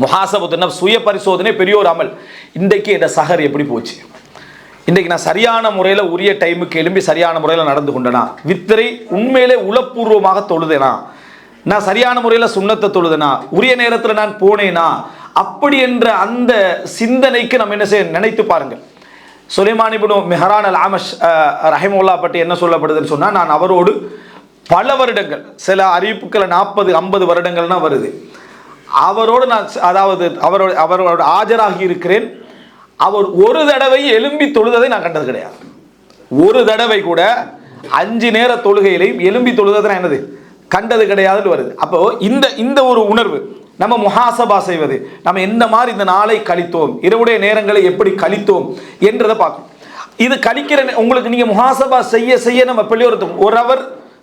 A: முஹாசபத்துனா சுய பரிசோதனை பெரிய ஒரு அமல். இன்றைக்கு இந்த சஹர் எப்படி போச்சு, இன்றைக்கு நான் சரியான முறையில் உரிய டைமுக்கு எழும்பி சரியான முறையில் நடந்து கொண்டேனா, வித்திரை உண்மையிலே உளப்பூர்வமாக தொழுதேனா, நான் சரியான முறையில் சுண்ணத்தை தொழுதேனா, உரிய நேரத்தில் நான் போனேனா, அப்படி என்ற அந்த சிந்தனைக்கு நம்ம என்ன செய்ய நினைத்து பாருங்கள். சுலைமான் இப்னு மிஹ்ரான் அல் ஆமஷ் ரஹிமஹுல்லாஹ் பற்றி என்ன சொல்லப்படுதுன்னு சொன்னால், நான் அவரோடு பல வருடங்கள், சில அறிவிப்புக்களை 40-50 வருடங்கள்னா வருது, அவரோடு நான் அதாவது அவரோட ஆஜராகி இருக்கிறேன். அவர் ஒரு தடவை எழும்பி தொழுததை நான் கண்டது கிடையாது. ஒரு தடவை கூட 5 நேர தொழுகையிலையும் எழும்பி தொழுததை என்னது கண்டது கிடையாதுன்னு வருது. அப்போ இந்த ஒரு உணர்வு, நம்ம முஹாசபா செய்வது, நம்ம எந்த மாதிரி இந்த நாளை கழித்தோம், இரவுடைய நேரங்களை எப்படி கழித்தோம் என்றதை பார்க்கணும். இது கழிக்கிற உங்களுக்கு நீங்கள் முஹாசபா செய்ய நம்ம பிள்ளையோருக்கும் ஒரு அவர்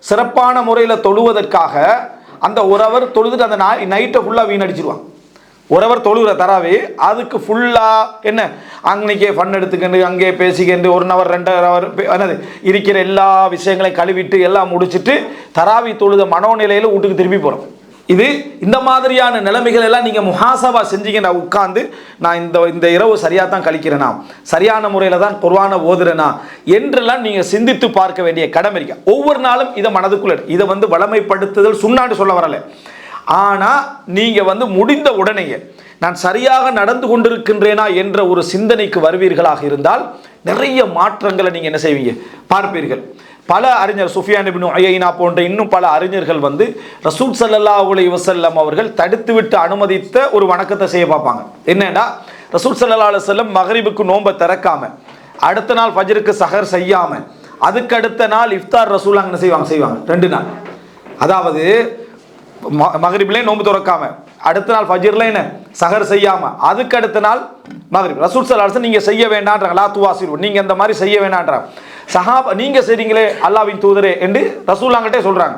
A: சிறப்பான முறையில் தொழுவதற்காக அந்த ஒரு அவர் தொழுதுட்டு அந்த நைட்டை ஃபுல்லாக வீணடிச்சிருவாங்க. ஒருவர் தொழுகிற தராவி அதுக்கு ஃபுல்லாக என்ன அன்னைக்கே ஃபன் எடுத்துக்கிண்டு அங்கே பேசிக்கிண்டு 1 ஹவர் 2 ஹவர் என்னது இருக்கிற எல்லா விஷயங்களையும் கழுவிட்டு எல்லாம் முடிச்சுட்டு தராவி தொழுத மனோநிலையில் வீட்டுக்கு திரும்பி போகிறோம். இது இந்த மாதிரியான நிலைமைகள் எல்லாம் நீங்கள் முஹாசபா செஞ்சீங்க. நான் உட்கார்ந்து நான் இந்த இரவு சரியாக தான் கழிக்கிறேனா, சரியான முறையில் தான் குர்ஆனை ஓதுறேனா என்றெல்லாம் நீங்கள் சிந்தித்து பார்க்க வேண்டிய கடமை இருக்கு. ஒவ்வொரு நாளும் இதை மனதுக்குள்ள இதை வளமைப்படுத்துதல் சுண்ணான்னு சொல்ல வரல. ஆனால் நீங்கள் முடிந்த உடனேயே நான் சரியாக நடந்து கொண்டிருக்கின்றேனா என்ற ஒரு சிந்தனைக்கு வருவீர்களாக இருந்தால் நிறைய மாற்றங்களை நீங்கள் என்ன செய்வீங்க பார்ப்பீர்கள். பல அறிஞர் சுஃபியான் இப்னு உயைனா போன்ற இன்னும் பல அறிஞர்கள் ரசூல் ஸல்லல்லாஹு அலைஹி வஸல்லம் அவர்கள் தடுத்துவிட்டு அனுமதித்த ஒரு வணக்கத்தை செய்ய பார்ப்பாங்க. என்னன்னா ரசூல் ஸல்லல்லாஹு அலைஹி வஸல்லம் மக்ரிபுக்கு நோன்பை திறக்காம, அடுத்த நாள் ஃபஜ்ருக்கு சஹர் செய்யாம, அதுக்கு அடுத்த நாள் இஃப்தார் ரசூல் அங்கே செய்வாங்க 2 நாள். அதாவது மக்ரிபிலே நோன்பு திறக்காம, அடுத்த நாள் ஃபஜ்ர்ல என்ன சஹர் செய்யாம, அதுக்கு அடுத்த நாள் மக்ரிப். ரசூல் ஸல்லல்லாஹு அலைஹி வஸல்லம் நீங்க செய்ய வேண்டாம்ன்றாங்க. லா துவாசிரு, நீங்க இந்த மாதிரி செய்ய வேண்டாம்ன்றாங்க. சஹாபா நீங்க செய்றீங்களே அல்லாஹ்வின் தூதரே என்று ரசூலுல்லாஹ்கிட்ட சொல்றாங்க.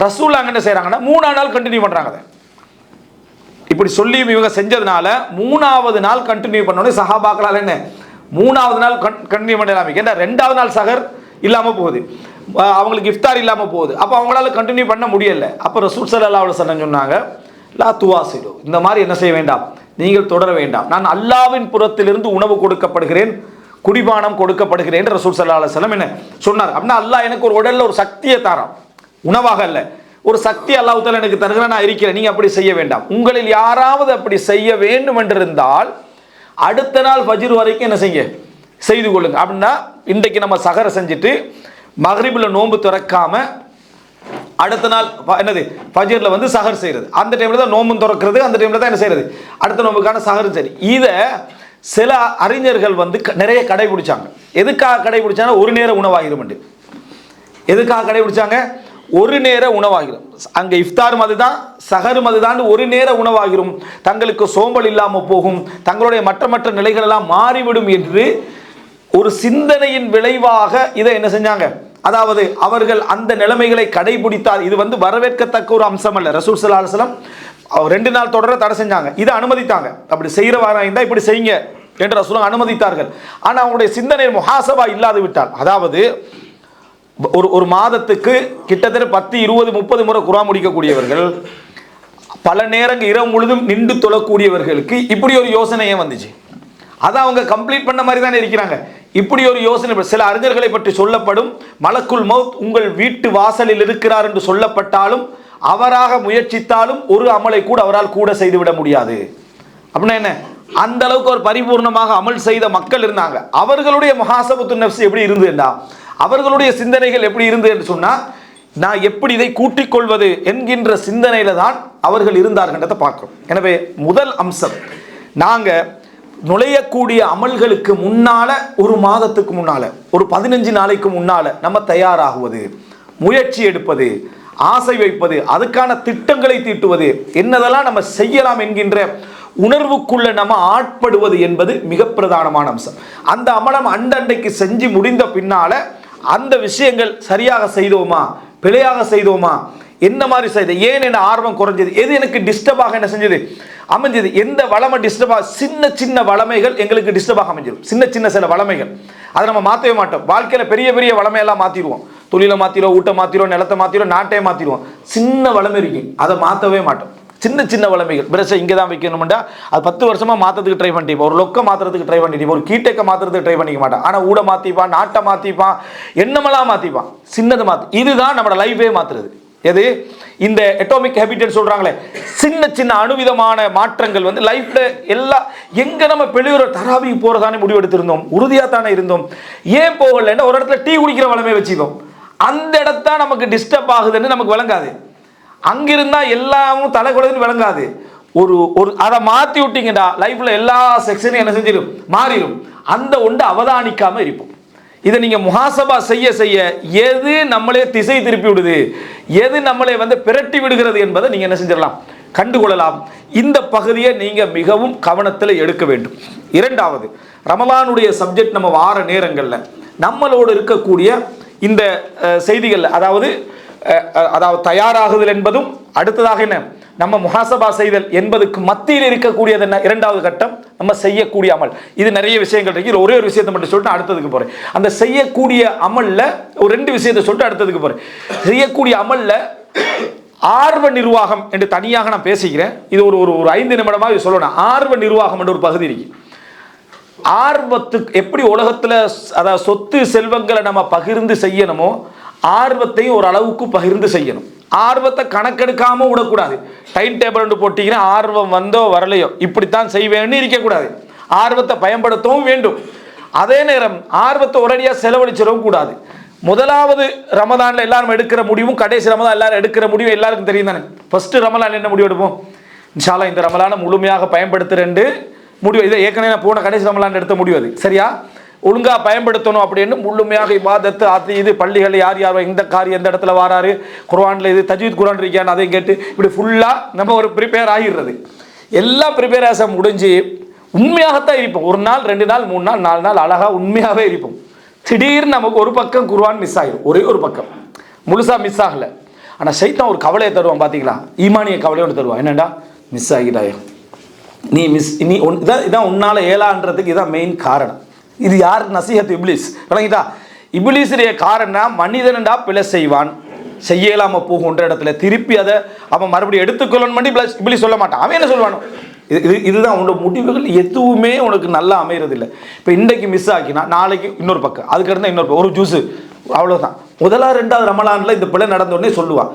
A: ரசூலுல்லாஹ் என்ன செய்றாங்கன்னா 3ஆவது நாள் கண்டினியூ பண்றாங்க. இப்படி சொல்லி இவங்க செஞ்சதுனால 3ஆவது நாள் கண்டினியூ பண்ணோடனே சஹாபாக்களால் என்ன 3ஆவது நாள் கண்டினியூ பண்ணலாமே. ஏன்னா 2ஆவது நாள் சஹர் இல்லாம போகுது, அவங்களுக்கு இஃப்தார் இல்லாம போகுது. அப்போ அவங்களால கண்டினியூ பண்ண முடியல. அப்போ ரசூல் ஸல்லல்லாஹு அலைஹி வஸல்லம் சொன்னாங்க, லா துவாசிரு, இந்த மாதிரி என்ன செய்ய வேண்டாம், நீங்கள் தொடர வேண்டாம். நான் அல்லாஹ்வின் புறத்திலிருந்து உணவு கொடுக்கப்படுகிறேன், குடிபானம் கொடுக்கப்படுகிறேன் என்று ரசூல் ஸல்லல்லாஹு அலைஹி வஸல்லம் என்ன சொன்னார். அப்படின்னா அல்லாஹ் எனக்கு ஒரு உடல்ல ஒரு சக்தியை தாரான், உணவாக அல்ல, ஒரு சக்தி அல்லாஹ் தஆலா எனக்கு தருகிறான், நான் இருக்கிறேன். நீங்க அப்படி செய்ய வேண்டாம். உங்களில் யாராவது அப்படி செய்ய வேண்டும் என்றிருந்தால் அடுத்த நாள் ஃபஜ்ர் வரைக்கும் என்ன செய்து கொள்ளுங்க. அப்படின்னா இன்றைக்கு நம்ம சஹர் செஞ்சுட்டு மக்ரிபில் நோன்பு திறக்காம அடுத்த நாள் என்னது ஃபஜ்ர்ல சஹர் செய்யறது, அந்த டைம்ல தான் நோன்பு திறக்கிறது, அந்த டைம்ல தான் என்ன செய்யறது அடுத்த நோன்புக்கான சஹர். சரி, இதை சில அறிஞர்கள் நிறைய கடைபிடிச்சாங்க. எதுக்காக கடைபிடிச்சாங்க? ஒரு நேர உணவாகிரும். எதுக்காக கடைபிடிச்சாங்க? ஒரு நேர உணவாகிரும். அங்க இஃப்தாரும் அதுதான், சஹரும் அதுதான், ஒரு நேர உணவாகிரும். தங்களுக்கு சோம்பல் இல்லாம போகும், தங்களுடைய மற்ற நிலைகள் எல்லாம் மாறிவிடும் என்று ஒரு சிந்தனையின் விளைவாக இதை என்ன செஞ்சாங்க. அதாவது அவர்கள் அந்த நிலைமைகளை கடைபிடித்தால் இது வரவேற்கத்தக்க ஒரு அம்சம் அல்ல. ரசூல் ஸல்லல்லாஹு அலைஹி வஸல்லம் 2 நாள் தொடர தடை செஞ்சாங்க, இதை அனுமதித்தாங்க. அப்படி செய்யறவாரா இருந்தா இப்படி செய்யுங்க என்று ரசூலுல்லாஹ் அனுமதித்தார்கள். ஆனால் அவங்களுடைய சிந்தனை முஹாசபா இல்லாது விட்டால், அதாவது ஒரு மாதத்துக்கு கிட்டத்தட்ட 10, 20, 30 முறை குர்ஆன் முடிக்கக்கூடியவர்கள், பல நேரங்கள் இரவு முழுதும் நின்று தொழக்கூடியவர்களுக்கு இப்படி ஒரு யோசனையே வந்துச்சு. அதை அவங்க கம்ப்ளீட் பண்ண மாதிரி தானே இருக்கிறாங்க. இப்படி ஒரு யோசனை சில அறிஞர்களை பற்றி சொல்லப்படும், மலக்குல் மௌத் உங்கள் வீட்டு வாசலில் இருக்கிறார் என்று சொல்லப்பட்டாலும் அவராக முயற்சித்தாலும் ஒரு அமலை கூட அவரால் கூட செய்துவிட முடியாது. அப்படின்னா என்ன, அந்த அளவுக்கு ஒரு பரிபூர்ணமாக அமல் செய்த மக்கள் இருந்தாங்க. அவர்களுடைய முஹாசபத்து நஃப்ஸ் எப்படி இருந்ததுன்னா, அவர்களுடைய சிந்தனைகள் எப்படி இருந்தது என்று சொன்னா, நான் எப்படி இதை கூட்டிக் கொள்வது என்கின்ற சிந்தனையில தான் அவர்கள் இருந்தார்கள்ன்றதை பார்க்கிறோம். எனவே முதல் அம்சம், நாங்க நுழையக்கூடிய அமல்களுக்கு முன்னால, ஒரு மாதத்துக்கு முன்னால, ஒரு 15 நாளைக்கு முன்னால நம்ம தயாராகுவது, முயற்சி எடுப்பது, ஆசை வைப்பது, அதுக்கான திட்டங்களை தீட்டுவது, என்னதெல்லாம் நம்ம செய்யலாம் என்கின்ற உணர்வுக்குள்ள நம்ம ஆட்படுவது என்பது மிக பிரதானமான அம்சம். அந்த அமலம் அண்டைக்கு செஞ்சு முடிந்த பின்னால அந்த விஷயங்கள் சரியாக செய்தோமா, பிழையாக செய்தோமா, என்ன மாதிரி செய்த, ஏன் என்ன ஆர்வம் குறைஞ்சது, எது எனக்கு டிஸ்டர்பாக என்ன செஞ்சது அமைஞ்சது, எந்த வளமை டிஸ்டர்பாக, சின்ன வளமைகள் எங்களுக்கு டிஸ்டர்பாக அமைஞ்சிடும். சின்ன சில வளமைகள் அதை நம்ம மாற்றவே மாட்டோம். வாழ்க்கையில் பெரிய வளமையெல்லாம் மாற்றிடுவோம். தொழிலை மாற்றிடுவோம், ஊட்ட மாற்றிடுவோம், நிலத்தை மாற்றிடுவோம், நாட்டையே மாற்றிடுவோம். சின்ன வளமை இருக்கு, அதை மாற்றவே மாட்டோம். சின்ன வளமைகள், பிரஷை இங்கே தான் வைக்கணும்டா, அது 10 வருஷமாக மாற்றத்துக்கு ட்ரை பண்ணிட்டு, ஒரு லொக்க மாற்றுறதுக்கு ட்ரை பண்ணிட்டு, ஒரு கீட்டை மாற்றுறதுக்கு ட்ரை பண்ணிக்க மாட்டான். ஆனால் ஊட மாற்றிப்பான், நாட்டை மாற்றிப்பான், என்னமெல்லாம் மாற்றிப்பான், சின்னதை மாற்றி. இதுதான் நம்மளோட லைஃபே மாற்றுறது. எது? இந்த எட்டோமிக் ஹேபிட்னு சொல்றாங்களே, சின்ன அணுவிதமான மாற்றங்கள் லைஃப்ல எல்லாம். எங்க நம்ம பெளியூர தராவி போறதானே முடிவு எடுத்திருந்தோம், உறுதியா தானே இருந்தோம், ஏன் போகலன்னா ஒரு இடத்துல டீ குடிக்கிற வளமே வச்சுக்கோம், அந்த இடத்தா நமக்கு டிஸ்டர்ப் ஆகுதுன்னு நமக்கு விளங்காது. அங்கிருந்தா எல்லாமும் தலைகுலன்னு விளங்காது. ஒரு அதை மாற்றி விட்டீங்கடா லைஃப்ல எல்லா செக்ஷனும் என்ன செஞ்சிடும், மாறிடும். அந்த ஒன்று அவதானிக்காம இருப்போம். இதை நீங்க முஹாசபா செய்ய எது நம்மளே திசை திருப்பி விடுது, எது நம்மளே பிரட்டி விடுகிறது என்பதை நீங்க என்ன செஞ்சிடலாம், கண்டுகொள்ளலாம். இந்த பகுதியை நீங்க மிகவும் கவனத்தில் எடுக்க வேண்டும். இரண்டாவது, ரமலானுடைய சப்ஜெக்ட் நம்ம வார நேரங்களில் நம்மளோடு இருக்கக்கூடிய இந்த செய்திகள், அதாவது தயாராகுதல் என்பதும், அடுத்ததாக என்ன நம்ம முஹாசபா செய்தல் என்பதுக்கு மத்தியில் இருக்கக்கூடியது என்ன? இரண்டாவது கட்டம் நம்ம செய்யக்கூடிய அமல். இது நிறைய விஷயங்கள் இருக்கு. ஒரே ஒரு விஷயத்தை மட்டும் சொல்லிட்டு அடுத்ததுக்கு போறேன். அந்த செய்யக்கூடிய அமல்ல ஒரு 2 விஷயத்தை சொல்லிட்டு அடுத்ததுக்கு போறேன். செய்யக்கூடிய அமல்ல ஆர்வ நிர்வாகம் என்று தனியாக நான் பேசிக்கிறேன். இது ஒரு 5 நிமிடமாக இது சொல்லணும். ஆர்வ நிர்வாகம் என்ற ஒரு பகுதி இருக்கு. ஆர்வத்துக்கு எப்படி உலகத்துல அதாவது சொத்து செல்வங்களை நம்ம பகிர்ந்து செய்யணுமோ ஆர்வத்தையும் ஒரு அளவுக்கு பகிர்ந்து செய்யணும். ஆர்வத்தை கணக்கெடுக்காம விடக்கூடாது. டைம் டேபிள் போட்டீங்கன்னா ஆர்வம் வந்தோ வரலையோ இப்படித்தான் செய்வேன்னு இருக்கக்கூடாது. ஆர்வத்தை பயன்படுத்தவும் வேண்டும். அதே நேரம் ஆர்வத்தை ஒரேடியாக செலவழிச்சிடவும் கூடாது. முதலாவது ரமதான்ல எல்லாரும் எடுக்கிற முடிவும் கடைசி ரமதான் எல்லாரும் எடுக்கிற முடிவும் எல்லாருக்கும் தெரியும் தானே. ஃபர்ஸ்ட் ரமலான் என்ன முடிவு எடுப்போம்? இன்ஷா அல்லாஹ் இந்த ரமலானை முழுமையாக பயன்படுத்துறேன்னு முடிவு. இதை ஏற்கனவே நான் போன கடைசி ரமலான் எடுத்த முடிவு அது. சரியா? ஒழுங்கா பயன்படுத்தணும் அப்படின்னு முழுமையாக இபாதத்து அது இது பள்ளிகள் யார் யார் இந்த காரியம் எந்த இடத்துல வாராரு, குர்ஆன்ல இது தஜ்வீத் குர்ஆன் இருக்கான்னு அதையும் கேட்டு இப்படி ஃபுல்லா நம்ம ஒரு ப்ரிப்பேர் ஆகிடுறது. எல்லாம் ப்ரிப்பேரேஷன் முடிஞ்சு உண்மையாகத்தான் இருப்போம். 1 நாள் 2 நாள் 3 நாள் 4 நாள் அழகா உண்மையாகவே இருப்போம். திடீர்னு நமக்கு ஒரு பக்கம் குர்ஆன் மிஸ் ஆகிடும். ஒரே ஒரு பக்கம் முழுசா மிஸ் ஆகல. ஆனா சைத்தான் ஒரு கவலையை தருவான். பாத்தீங்களா? ஈமானிய கவலையோடு தருவான். என்னடா மிஸ் ஆகிட்டாயோ நீ இதான் உன்னால ஏலான்றதுக்கு இதான் மெயின் காரணம். இது யார்? நசீஹத் இப்லீஸ். விளங்கிட்டா? இப்லீஸுடைய காரணம் மனிதனண்டா பிழை செய்வான், செய்யலாம போகுன்ற இடத்துல திருப்பி அதை அவன் மறுபடியும் எடுத்துக்கொள்ளணும் பண்ணி இப்லீஸ் சொல்ல மாட்டான். அவன் என்ன சொல்லுவானோ இதுதான் உன்னோட முடிவுகள் எதுவுமே உனக்கு நல்லா அமைகிறது இல்லை. இப்போ இன்றைக்கு மிஸ் ஆக்கினா நாளைக்கு இன்னொரு பக்கம், அதுக்கு இருந்தால் இன்னொரு பக்கம், ஒரு ஜூஸு, அவ்வளோதான். முதலாவது 2வது ரமலானில் இந்த பிள்ளை நடந்தோடனே சொல்லுவான்.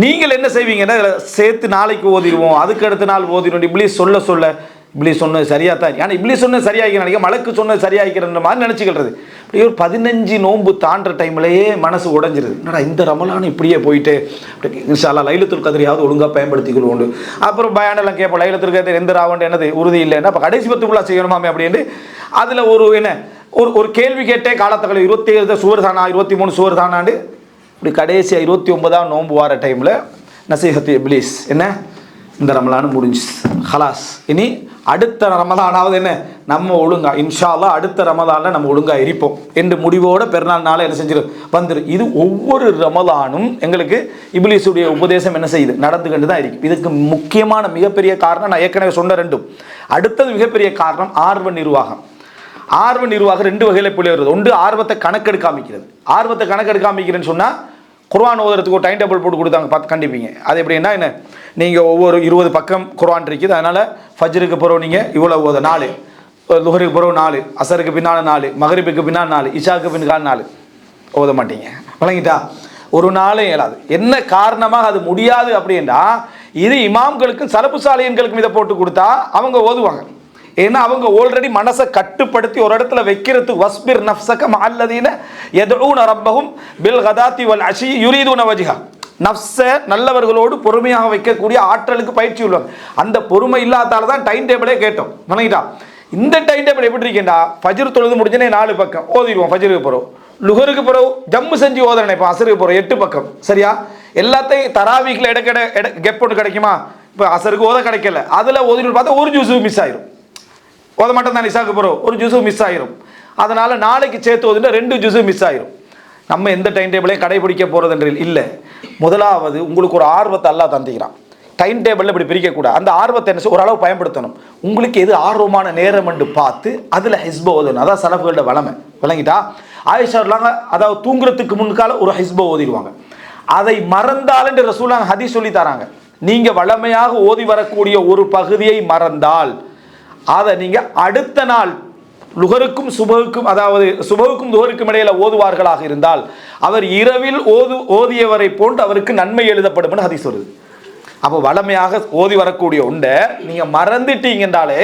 A: நீங்கள் என்ன செய்வீங்கன்னா சேர்த்து நாளைக்கு ஓதிடுவோம், அதுக்கு அடுத்த நாள் ஓதிடுவோம். இப்லீஸ் சொல்ல இப்லீஸ் சொன்னது சரியாக தான். ஆனால் இப்லீஸ் சொன்னது சரியாகிக்க நினைக்க மலக்கு சொன்னது சரியாகிக்கிறன்ற மாதிரி நினச்சிக்கிறது. இப்படியே ஒரு 15 நோன்பு தாண்டுற டைம்லேயே மனசு உடஞ்சிருது. என்னடா இந்த ரமலான் இப்படியே போயிட்டு இன்ஷா அல்லாஹ் லைலத்துல் கத்ரியாவது ஒழுங்காக பயன்படுத்திக்கொள்வோண்டு. அப்புறம் பயானெல்லாம் கேட்போம். லைலத்துல் கத்ர் எந்த ராவண்டு என்னது உறுதி இல்லைன்னா அப்போ கடைசி 10 செய்யணுமாமே அப்படின்னு அதில் ஒரு கேள்வி கேட்டே காலத்தக்கள் 27 சூர் தானா 23 சூர் தானாண்டு இப்படி கடைசியாக 29ஆம் நோன்பு வார டைமில் நசீஹத் இப்லீஸ் என்ன இந்த ரமலான் முடிஞ்சு ஹலாஸ். இனி அடுத்த ரமலானாவது என்ன நம்ம ஒழுங்கா இன்ஷா அல்லாஹ் அடுத்த ரமலானில் நம்ம ஒழுங்கா இருப்போம் என்று முடிவோட பெருநாள் நாளை என்ன செஞ்சிடும் வந்துடும். இது ஒவ்வொரு ரமலானும் எங்களுக்கு இப்லீஸுடைய உபதேசம் என்ன செய்யுது நடந்துக்கிட்டு தான் இருக்கு. இதுக்கு முக்கியமான மிகப்பெரிய காரணம் நான் ஏற்கனவே சொன்ன 2. அடுத்தது மிகப்பெரிய காரணம் ஆர்வ நிர்வாகம். ஆர்வ நிர்வாகம் 2 வகையில் பிள்ளை வருது. ஒன்று ஆர்வத்தை கணக்கெடுக்காமிக்கிறது. ஆர்வத்தை கணக்கெடுக்காமிக்கிறேன்னு சொன்னால் குர்ஆன் ஓதுறதுக்கு ஒரு டைம் டேபிள் போட்டு கொடுத்தாங்க, பார்த்து கண்டிப்பீங்க. அது எப்படின்னா என்ன, நீங்கள் ஒவ்வொரு 20 பக்கம் குர்ஆன் இருக்குது, அதனால் ஃபஜ்ருக்கு பிறகு நீங்கள் இவ்வளோ ஓத 4, லுஹருக்கு பிறகு 4, அசருக்கு பின்னால் 4, மகரிபுக்கு பின்னால் 4, இஷாவுக்கு பின்னால் 4 ஓத மாட்டீங்க. விளங்கிட்டா? ஒரு நாளும் இயலாது. என்ன காரணமாக அது முடியாது அப்படின்னா இது இமாம்களுக்கும் சலப்பு சாலியன்களுக்கும் இதை போட்டு கொடுத்தா அவங்க ஓதுவாங்க. ஏன்னா அவங்க ஆல்ரெடி மனசை கட்டுப்படுத்தி ஒரு இடத்துல வைக்கிறதுக்கு வஸ்பிர் நஃப்ஸக மஅல்லதீன யதுஊன ரப்பஹும் பில் கதாத்தி வல் அஷி யுரீதுன வஜ்ஹா. நஃப்ஸை நல்லவர்களோடு பொறுமையாக வைக்கக்கூடிய ஆற்றலுக்கு பயிற்சி உள்ளவங்க. அந்த பொறுமை இல்லாதால தான் டைம் டேபிளே கேட்டோம். வணங்கிட்டா? இந்த டைம் டேபிள் எப்படி இருக்கேன்டா, ஃபஜ்ர் தொழுது முடிஞ்சனே 4 பக்கம் ஓதிடுவோம். ஃபஜ்ருக்கு பிறகு லுஹருக்கு பிறகு ஜம்மு செஞ்சு ஓதுறேன். இப்போ அசருக்கு பிறகு 8 பக்கம். சரியா? எல்லாத்தையும் தராவீக்கில் கெப் ஒன்று கிடைக்குமா? இப்போ அசருக்கு ஓத கிடைக்கல, அதில் ஓதிட்டு பார்த்தா ஒரு ஜூஸு மிஸ் ஆயிரும். ஓத மாட்டோம் தான். இசாக்கு பிறகு ஒரு ஜூஸு மிஸ் ஆயிரும். அதனால் நாளைக்கு சேர்த்து ஓதுனா 2 ஜூஸு மிஸ் ஆயிரும். நம்ம எந்த டைம் டேபிளையும் கடைபிடிக்க போகிறது இல்லை. முதலாவது உங்களுக்கு ஒரு ஆர்வத்தை அல்லாஹ் தந்திக்கிறான். டைம் டேபிளில் இப்படி பிரிக்கக்கூடாது. அந்த ஆர்வத்தை என்ன ஓரளவு பயன்படுத்தணும். உங்களுக்கு எது ஆர்வமான நேரம் என்று பார்த்து அதில் ஹிஸ்ப ஓதணும். அதான் சலஃபுகளோட வளமை. விளங்கிட்டா? ஆயிஷா அதாவது தூங்குறதுக்கு முன்கால ஒரு ஹிஸ்ப ஓதிடுவாங்க. அதை மறந்தால் ரசூலுல்லாஹ் ஹதீஸ் சொல்லி தராங்க. நீங்கள் வளமையாக ஓதி வரக்கூடிய ஒரு பகுதியை மறந்தால் அதை நீங்கள் அடுத்த நாள் லுகருக்கும் சுபகுக்கும், அதாவது சுபகுக்கும் லுகருக்கும் இடையில ஓதுவார்களாக இருந்தால் அவர் இரவில் ஓதியவரை போன்று அவருக்கு நன்மை எழுதப்படும் ஹதீஸ் வருது. அப்போ வளமையாக ஓதி வரக்கூடிய உண்டை நீங்கள் மறந்துட்டீங்கன்றாலே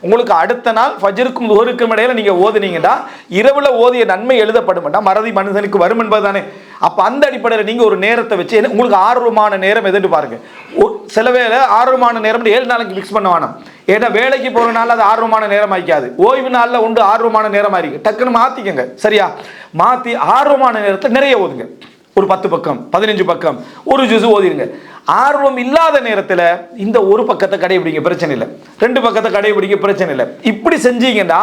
A: உங்களுக்கு அடுத்த நாள் ஃபஜ்ருக்கும் லுஹருக்கும் இடையில நீங்கள் ஓதுனீங்கன்னா இரவில் ஓதிய நன்மை எழுதப்படும். மறதி மனிதனுக்கு வரும் என்பது தானே. அப்போ அந்த அடிப்படையில் நீங்கள் ஒரு நேரத்தை வச்சு உங்களுக்கு ஆர்வமான நேரம் எதுன்னு பாருங்க. சில வேளை ஆர்வமான நேரம் 7 நாளைக்கு ஃபிக்ஸ் பண்ண வேணாம். ஏன்னா வேலைக்கு போகிற நாள் அது ஆர்வமான நேரம் ஆகிக்காது. ஓய்வு நாளில் உண்டு ஆர்வமான நேரம் ஆகிருக்கு. டக்குன்னு மாற்றிக்கங்க. சரியா? மாற்றி ஆர்வமான நேரத்தில் நிறைய ஓதுங்க. ஒரு 10 பக்கம் 15 பக்கம் ஒரு ஜூஸ் ஓதிடுங்க. ஆர்வம் இல்லாத நேரத்தில் இந்த ஒரு பக்கத்தை கடைபிடிங்க, பிரச்சனை இல்லை. 2 பக்கத்தை கடைபிடிக்க பிரச்சனை இல்லை. இப்படி செஞ்சீங்கன்னா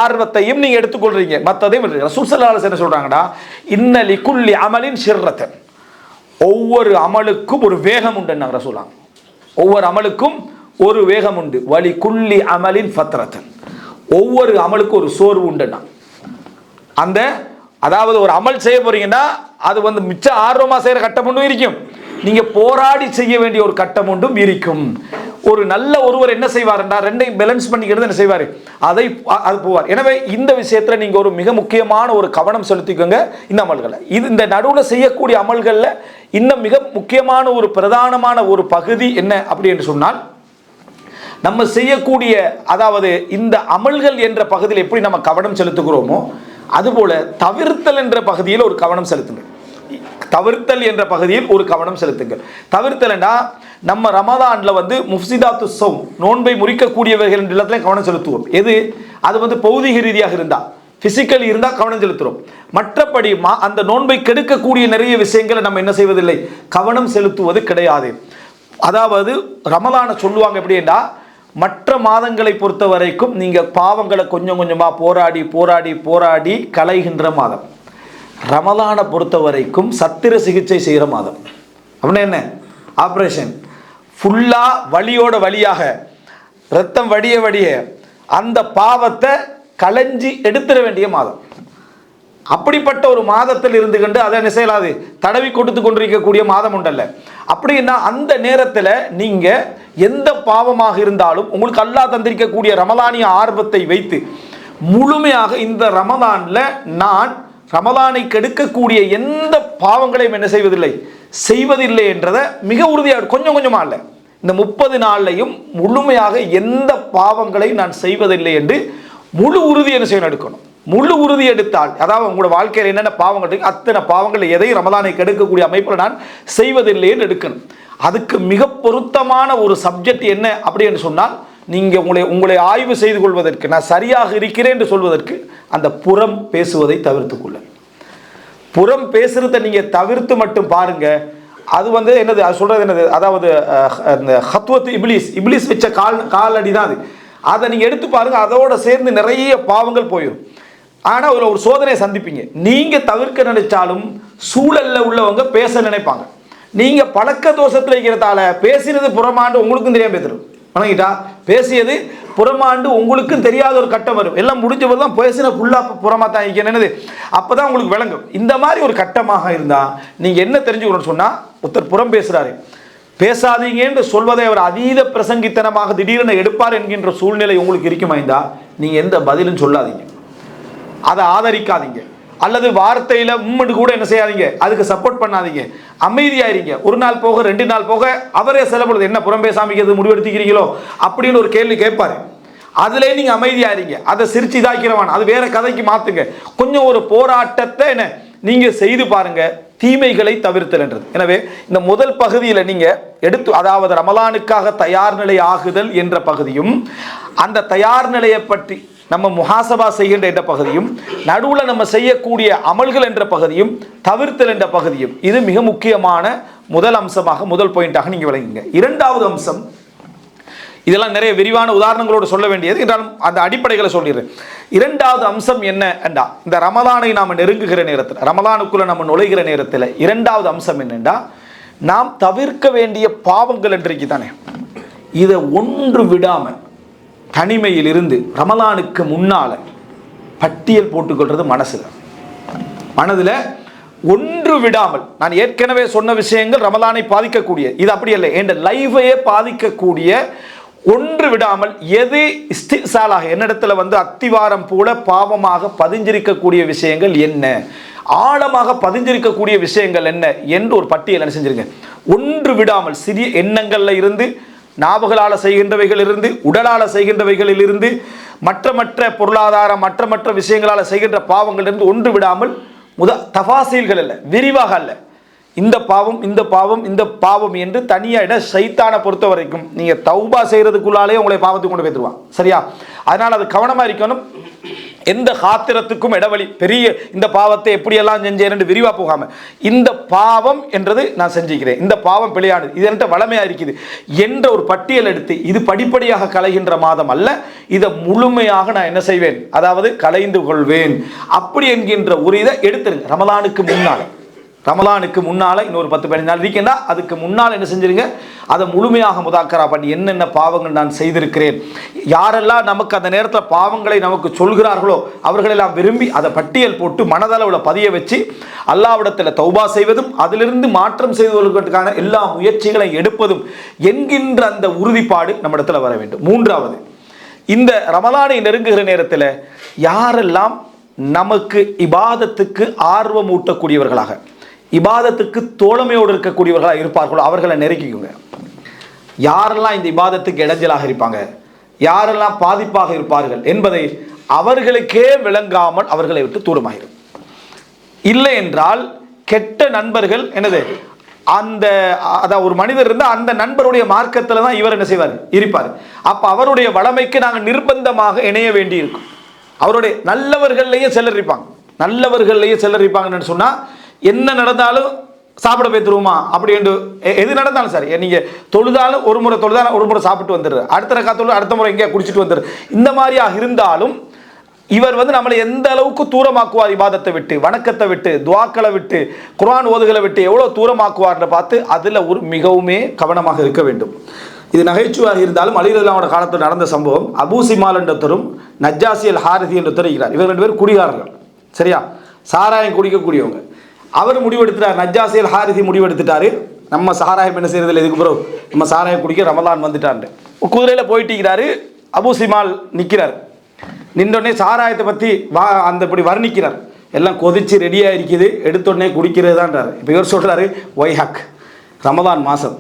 A: ஆர்வத்தையும் நீங்க எடுத்துக்கொள்றீங்க, மற்றதையும் ரசூல் ஸல்லல்லாஹு அலைஹி வஸல்லம் என்ன சொல்றாங்கடா, இன்ன லிகுல்லி அமலின் ஷிர்ரத்தன், ஒவ்வொரு அமலுக்கும் ஒரு வேகம் உண்டு. ரசூலுல்லாஹ் ஒவ்வொரு அமலுக்கும் ஒரு வேகம் உண்டு. வலி குல்லி அமலின் ஃபத்ரத்தன், ஒவ்வொரு அமலுக்கும் ஒரு சோர்வு உண்டுன்னா. அந்த அதாவது ஒரு அமல் செய்ய போறீங்கன்னா அது வந்து மிச்ச ஆர்வமா செய்யற கட்டம் ஒன்றும் இருக்கும், நீங்க போராடி செய்ய வேண்டிய ஒரு கட்டம் ஒன்றும் இருக்கும். ஒரு நல்ல ஒருவர் என்ன செய்வார்ன்றா ரெண்டையும் பேலன்ஸ் பண்ணிக்கிறது என்ன செய்வார், அது போவார். எனவே இந்த விஷயத்துல நீங்க ஒரு மிக முக்கியமான ஒரு கவனம் செலுத்திக்கோங்க இந்த அமல்களை. இது இந்த நடுவில் செய்யக்கூடிய அமல்கள்ல இன்னும் மிக முக்கியமான ஒரு பிரதானமான ஒரு பகுதி என்ன அப்படி என்று சொன்னால், நம்ம செய்யக்கூடிய அதாவது இந்த அமல்கள் என்ற பகுதியில் எப்படி நம்ம கவனம் செலுத்துகிறோமோ அதுபோல தவிர்த்தல் என்ற பகுதியில் ஒரு கவனம் செலுத்துங்கள். தவிர்த்தல் என்ற பகுதியில் ஒரு கவனம் செலுத்துங்கள். தவிர்த்தல்னா நம்ம ரமதான்ல வந்து முஃப்சிதாத்து ஸௌம், நோன்பை முறிக்கக்கூடியவர்கள் என்ற இடத்துல கவனம் செலுத்துவோம். எது அது வந்து பௌதிக ரீதியாக இருந்தா, பிசிக்கலி இருந்தா கவனம் செலுத்துறோம். மற்றபடி அந்த நோன்பை கெடுக்கக்கூடிய நிறைய விஷயங்களை நம்ம என்ன செய்வதில்லை, கவனம் செலுத்துவது கிடையாது. அதாவது ரமலானை சொல்லுவாங்க எப்படின்னா, மற்ற மாதங்களை பொறுத்த வரைக்கும் நீங்க பாவங்களை கொஞ்சம் கொஞ்சமா போராடி போராடி போராடி களைகின்ற மாதம். ரமலானை பொறுத்த வரைக்கும் சத்திர சிகிச்சை செய்கிற மாதம். அப்படின்னா என்ன, ஆப்ரேஷன் ஃபுல்லா வலியோட வழியாக ரத்தம் வடிய வடிய அந்த பாவத்தை களைஞ்சி எடுத்துட வேண்டிய மாதம். அப்படிப்பட்ட ஒரு மாதத்தில் இருந்து கொண்டு அதை என்ன செய்யலாது, தடவி கொடுத்து கொண்டிருக்கக்கூடிய மாதம் உண்டல்ல. அப்படின்னா அந்த நேரத்தில் நீங்க எந்த பாவமாக இருந்தாலும் உங்களுக்கு அல்லாஹ் தந்திருக்கக்கூடிய ரமலானிய ஆர்வத்தை வைத்து முழுமையாக இந்த ரமலான்ல நான் ரமலானை கெடுக்கக்கூடிய எந்த பாவங்களையும் என்ன செய்வதில்லை என்றதை மிக உறுதியாக கொஞ்சம் கொஞ்சமா இல்லை, இந்த 30 நாள்லையும் முழுமையாக எந்த பாவங்களை நான் செய்வதில்லை என்று முழு உறுதி என்ன செய்யணும், எடுக்கணும். முழு உறுதி எடுத்தால், அதாவது உங்களோட வாழ்க்கையில் என்னென்ன பாவங்கள் இருக்கு அத்தனை பாவங்கள் எதையும் ரமலானை கெடுக்கக்கூடிய அமைப்பில் நான் செய்வதில்லை என்று எடுக்கணும். அதுக்கு மிக பொருத்தமான ஒரு சப்ஜெக்ட் என்ன அப்படின்னு சொன்னால், நீங்க உங்களை ஆய்வு செய்து கொள்வதற்கு, நான் சரியாக இருக்கிறேன் என்று சொல்வதற்கு அந்த புறம் பேசுவதை தவிர்த்து கொள்ள. புறம் பேசுறதை நீங்க தவிர்த்து மட்டும் பாருங்க. அது வந்து என்னது, அது சொல்றது என்னது, அதாவது இந்த ஹத்வத் இப்லீஸ் வச்ச காலடி தான் அது. அதை நீங்க எடுத்து பாருங்க, அதோட சேர்ந்து நிறைய பாவங்கள் போயிடும். ஆனா ஒரு சோதனையை சந்திப்பீங்க. நீங்க தவிர்க்க நினைச்சாலும் சூழல்ல உள்ளவங்க பேச நினைப்பாங்க. நீங்க பழக்க தோஷத்தில் இருக்கிறதால பேசினது புறமாண்டு உங்களுக்கும் தெரியாம பேசுறோம். வணங்கிட்டா பேசியது புறமாண்டு உங்களுக்கும் தெரியாத ஒரு கட்டம் வரும். எல்லாம் முடிஞ்சபோது தான் பேசின ஃபுல்லா புறமா தான் என்னது, அப்பதான் உங்களுக்கு விளங்கும். இந்த மாதிரி ஒரு கட்டமாக இருந்தா நீங்க என்ன தெரிஞ்சுக்கணும்னு சொன்னா, ஒருத்தர் புறம் பேசுறாரு, பேசாதீங்க என்று சொல்வதை அவர் அதீத பிரசங்கித்தனமாக திடீரென எடுப்பார் என்கின்ற சூழ்நிலை உங்களுக்கு இருக்குமா இருந்தா, நீங்க எந்த பதிலும் சொல்லாதீங்க, அதை ஆதரிக்காதீங்க, அல்லது வார்த்தையில உம்மட்டு கூட என்ன செய்யாதீங்க, அதுக்கு சப்போர்ட் பண்ணாதீங்க, அமைதியாயிருங்க. ஒரு நாள் போக 2 நாள் போக அவரே சில பொழுது என்ன புறம் பேசாமிக்கிறது முடிவெடுத்துக்கிறீங்களோ அப்படின்னு ஒரு கேள்வி கேட்பாரு. அதுல நீங்க அமைதியாயிருங்க, அதை சிரிச்சு இதாக்கிறவான், அது வேற கதைக்கு மாத்துங்க. கொஞ்சம் ஒரு போராட்டத்தை என்ன நீங்க செய்து பாருங்க, தீமைகளை தவிர்த்தல்ன்றது. எனவே இந்த முதல் பகுதியில நீங்க எடுத்து, அதாவது ரமலானுக்காக தயார் நிலை ஆகுதல் என்ற பகுதியும், அந்த தயார் நிலையை பற்றி நம்ம முஹாசபா செய்கின்ற என்ற பகுதியும், நடுவில் நம்ம செய்யக்கூடிய அமல்கள் என்ற பகுதியும், தவிர்த்தல் என்ற பகுதியும், இது மிக முக்கியமான முதல் அம்சமாக, முதல் பாயிண்டாக நீங்க விளங்குங்க. இரண்டாவது அம்சம், இதெல்லாம் நிறைய விரிவான உதாரணங்களோடு சொல்ல வேண்டியது, என்றாலும் அந்த அடிப்படைகளை சொல்லிடுறேன். இரண்டாவது அம்சம் என்ன என்றா, இந்த ரமலானை நாம் நெருங்குகிற நேரத்தில், ரமலானுக்குள்ள நம்ம நுழைகிற நேரத்தில் இரண்டாவது அம்சம் என்னென்றா, நாம் தவிர்க்க வேண்டிய பாவங்கள் என்றைக்கு தானே, இதை ஒன்று விடாமல் தனிமையில் இருந்து ரமலானுக்கு முன்னால பட்டியல் போட்டுக்கொள்றது மனதில் ஒன்று விடாமல். நான் ஏற்கனவே சொன்ன விஷயங்கள் ரமலானை பாதிக்கக்கூடிய, இது அப்படி இல்லை, என் லைஃபையே பாதிக்கக்கூடிய ஒன்று விடாமல் எது இஸ்திசாலாக என்னிடத்துல வந்து அத்திவாரம் போல பாவமாக பதிஞ்சிருக்கக்கூடிய விஷயங்கள் என்ன, ஆழமாக பதிஞ்சிருக்கக்கூடிய விஷயங்கள் என்ன என்று ஒரு பட்டியல் என்ன செஞ்சிருங்க. ஒன்று விடாமல் சிறிய எண்ணங்கள்ல இருந்து, நாவுகளால் செய்கின்றவைகள் இருந்து, உடலால் செய்கின்றவைகளில் இருந்து, மற்ற பொருளாதார மற்ற விஷயங்களால் செய்கின்ற பாவங்கள் இருந்து ஒன்று விடாமல், தஃபாசீல்கள் அல்ல, விரிவாக அல்ல, இந்த பாவம் இந்த பாவம் இந்த பாவம் என்று தனியாக சைத்தானை பொறுத்த வரைக்கும் நீங்க தௌபா செய்யறதுக்குள்ளாலே உங்களை பாவத்துக்கு கொண்டு போய்த்துருவான். சரியா? அதனால் அது கவனமா இருக்கணும். எந்த காத்திரத்துக்கும் இடவழி, பெரிய இந்த பாவத்தை எப்படியெல்லாம் செஞ்சேன் விரிவா போகாம, இந்த பாவம் என்றது நான் செஞ்சுக்கிறேன், இந்த பாவம் பிழையானது, இது என்கிட்ட வளமையா இருக்குது என்ற ஒரு பட்டியல் எடுத்து, இது படிப்படியாக களைகின்ற மாதம் அல்ல, இதை முழுமையாக நான் என்ன செய்வேன், அதாவது களைந்து கொள்வேன் அப்படி என்கின்ற ஒரு இதை எடுத்துருங்க. ரமலானுக்கு முன்னால ரமலானுக்கு முன்னால் இன்னொரு 10-15 நாள் இருக்கின்றா அதுக்கு முன்னால் என்ன செஞ்சிருங்க, அதை முழுமையாக முதாக்கரா பண்ணி என்னென்ன பாவங்கள் நான் செய்திருக்கிறேன், யாரெல்லாம் நமக்கு அந்த நேரத்தில் பாவங்களை நமக்கு சொல்கிறார்களோ அவர்களெல்லாம் விரும்பி அதை பட்டியல் போட்டு மனதளவில் பதிய வச்சு அல்லாஹ்விடத்தில் தௌபா செய்வதும் அதிலிருந்து மாற்றம் செய்து கொள்வதற்கான எல்லா முயற்சிகளை எடுப்பதும் என்கின்ற அந்த உறுதிப்பாடு நம்மிடத்தில் வர வேண்டும். மூன்றாவது, இந்த ரமலானை நெருங்குகிற நேரத்தில் யாரெல்லாம் நமக்கு இபாதத்துக்கு ஆர்வம் ஊட்டக்கூடியவர்களாக, இபாதத்துக்கு தோழமையோடு இருக்கக்கூடியவர்களாக இருப்பார்களோ அவர்களை நெருக்கிக்குங்க. யாரெல்லாம் இந்த இபாதத்துக்கு இடைஞ்சலாக இருப்பாங்க, யாரெல்லாம் பாதிப்பாக இருப்பார்கள் என்பதை அவர்களுக்கே விளங்காமல் அவர்களை விட்டு தூரமாகிடும். இல்லை என்றால் கெட்ட நண்பர்கள் என்னது, அந்த அதான் ஒரு மனிதர் இருந்தால் அந்த நண்பருடைய மார்க்கத்தில் தான் இவர் என்ன செய்வார், இருப்பார். அப்போ அவருடைய வளமைக்கு நாங்கள் நிர்பந்தமாக இணைய வேண்டி இருக்கும். அவருடைய நல்லவர்கள்லேயே சிலர் இருப்பாங்க, நல்லவர்கள்லேயே சிலர் இருப்பாங்கன்னு சொன்னால் என்ன நடந்தாலும் சாப்பிட போய்த்துருவோமா அப்படி என்று எது நடந்தாலும் சரி, நீங்கள் தொழுதாலும் ஒரு முறை தொழுதாலும் ஒரு முறை சாப்பிட்டு வந்துடுற, அடுத்த ரக்காத்தோடு அடுத்த முறை எங்கேயா குடிச்சிட்டு வந்துடுற, இந்த மாதிரியாக இருந்தாலும் இவர் நம்மளை எந்த அளவுக்கு தூரமாக்குவார், இபாதத்தை விட்டு, வணக்கத்தை விட்டு, துவாக்களை விட்டு, குர்ஆன் ஓதுகளை விட்டு எவ்வளோ தூரமாக்குவார்னு பார்த்து அதில் ஒரு மிகவுமே கவனமாக இருக்க வேண்டும். இது நகைச்சுவாக இருந்தாலும் அலி ரலியல்லாஹு காலத்தில் நடந்த சம்பவம். அபூ சிமால் என்றொருத்தரும் நஜ்ஜாசி அல் ஹாரிதி என்றொருத்தர் இருக்கிறார். இவர் 2 பேரும் குடிகாரர்கள், சரியா, சாராயம் குடிக்கக்கூடியவங்க. அவர் முடிவெடுத்துட்டார், நஜ்ஜாசி அல் ஹாரிதி முடிவெடுத்துட்டாரு, நம்ம சாராயம் என்ன செய்யறதில்லை, இதுக்கு பிறகு நம்ம சாராயம் குடிக்க ரமலான் வந்துட்டான்னு குதிரையில் போயிட்டு அபூ சிமால் நிற்கிறார். நின்றோடனே சாராயத்தை பற்றி அந்த இப்படி வர்ணிக்கிறார், எல்லாம் கொதிச்சு ரெடியாக இருக்குது, எடுத்தோடனே குடிக்கிறது தான்றார். இப்போ இவர் சொல்கிறாரு, ஒய்ஹக் ரமதான் மாதம்,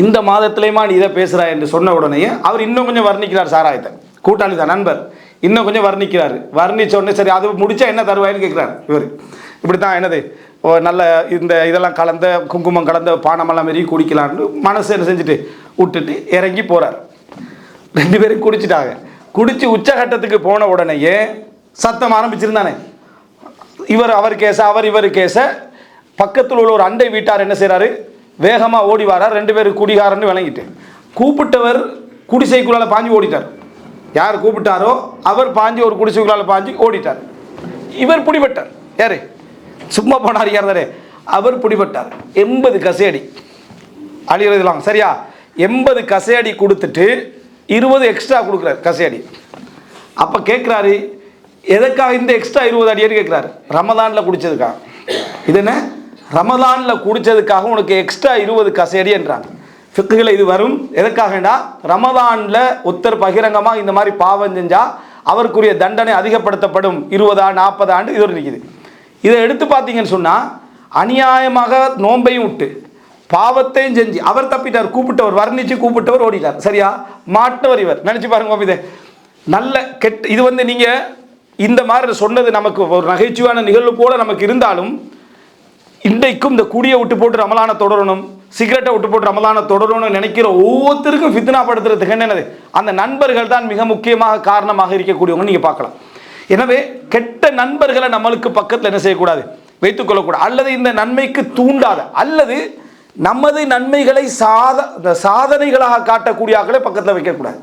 A: இந்த மாதத்துலேயுமா நீ இதை பேசுகிறா என்று சொன்ன உடனே அவர் இன்னும் கொஞ்சம் வர்ணிக்கிறார் சாராயத்தை. கூட்டாளி தான், நண்பர், இன்னும் கொஞ்சம் வர்ணிக்கிறார். வர்ணித்த உடனே சரி அது முடிச்சா என்ன தருவாயின்னு கேட்குறாரு இவர். இப்படி தான் என்னது நல்ல இந்த இதெல்லாம் கலந்த குங்குமம் கலந்த பானமெல்லாம் மாரி குடிக்கலான்னு மனசு என்ன செஞ்சுட்டு விட்டுட்டு இறங்கி போகிறார். 2 பேரும் குடிச்சிட்டாங்க. குடிச்சு உச்சகட்டத்துக்கு போன உடனேயே சத்தம் ஆரம்பிச்சிருந்தானே, அவர் கேச அவர் இவர் கேச. பக்கத்தில் உள்ள ஒரு அண்டை வீட்டார் என்ன செய்கிறாரு, வேகமாக ஓடி வரார். 2 பேர் குடிகாரன்னு விளங்கிட்டு கூப்பிட்டவர் குடிசைக்குள்ளால் பாஞ்சு ஓடிட்டார். யார் கூப்பிட்டாரோ அவர் பாஞ்சு ஒரு குடிசைக்குள்ளால் பாஞ்சு ஓடிட்டார். இவர் பிடிபட்டார். யாரு சும்மா போனார், யார் தானே அவர் பிடிபட்டார். 80 கசையடி அழிகிறதுலாம் சரியா, 80 கசையடி கொடுத்துட்டு 20 எக்ஸ்ட்ரா கொடுக்குறாரு கசையடி. அப்போ கேட்குறாரு, எதுக்காக இந்த எக்ஸ்ட்ரா 20 அடியடி கேட்குறாரு, ரமதானில் குடித்ததுக்காக. இது என்ன, ரமதானில் குடித்ததுக்காக உனக்கு எக்ஸ்ட்ரா 20 கசையடி என்றாங்க. ஃபிக்குகளை இது வரும் எதுக்காகண்டா, ரமதானில் ஒருத்தர் பகிரங்கமாக இந்த மாதிரி பாவம் செஞ்சால் அவருக்குரிய தண்டனை அதிகப்படுத்தப்படும். 20 40 ஆண்டு இது இருக்குது. இதை எடுத்து பார்த்தீங்கன்னு சொன்னால் அநியாயமாக நோன்பையும் விட்டு பாவத்தையும் செஞ்சு அவர் தப்பிட்டார். கூப்பிட்டவர் வர்ணிச்சு கூப்பிட்டவர் ஓடிட்டார். சரியா, மாட்டவர் இவர். நினச்சி பாருங்க, இது நல்ல கெட்ட. இது நீங்கள் இந்த மாதிரி சொன்னது நமக்கு ஒரு நகைச்சுவான நிகழ்வு போல நமக்கு இருந்தாலும், இன்றைக்கும் இந்த குடியை விட்டு போட்டு ரமலானை தொடரணும், சிகரெட்டை விட்டு போட்டு ரமலானை தொடரணும்னு நினைக்கிற ஒவ்வொருத்தருக்கும் ஃபித்னாப்படுத்துறதுக்கு என்னது, அந்த நண்பர்கள் தான் மிக முக்கியமாக காரணமாக இருக்கக்கூடியவங்க நீங்கள் பார்க்கலாம். எனவே கெட்ட நண்பர்களை நம்மளுக்கு பக்கத்தில் என்ன செய்யக்கூடாது, வைத்துக்கொள்ளக்கூடாது. அல்லது இந்த நன்மைக்கு தூண்டாத, அல்லது நமது நன்மைகளை சாதனைகளாக காட்டக்கூடிய ஆக்களை பக்கத்தில் வைக்கக்கூடாது.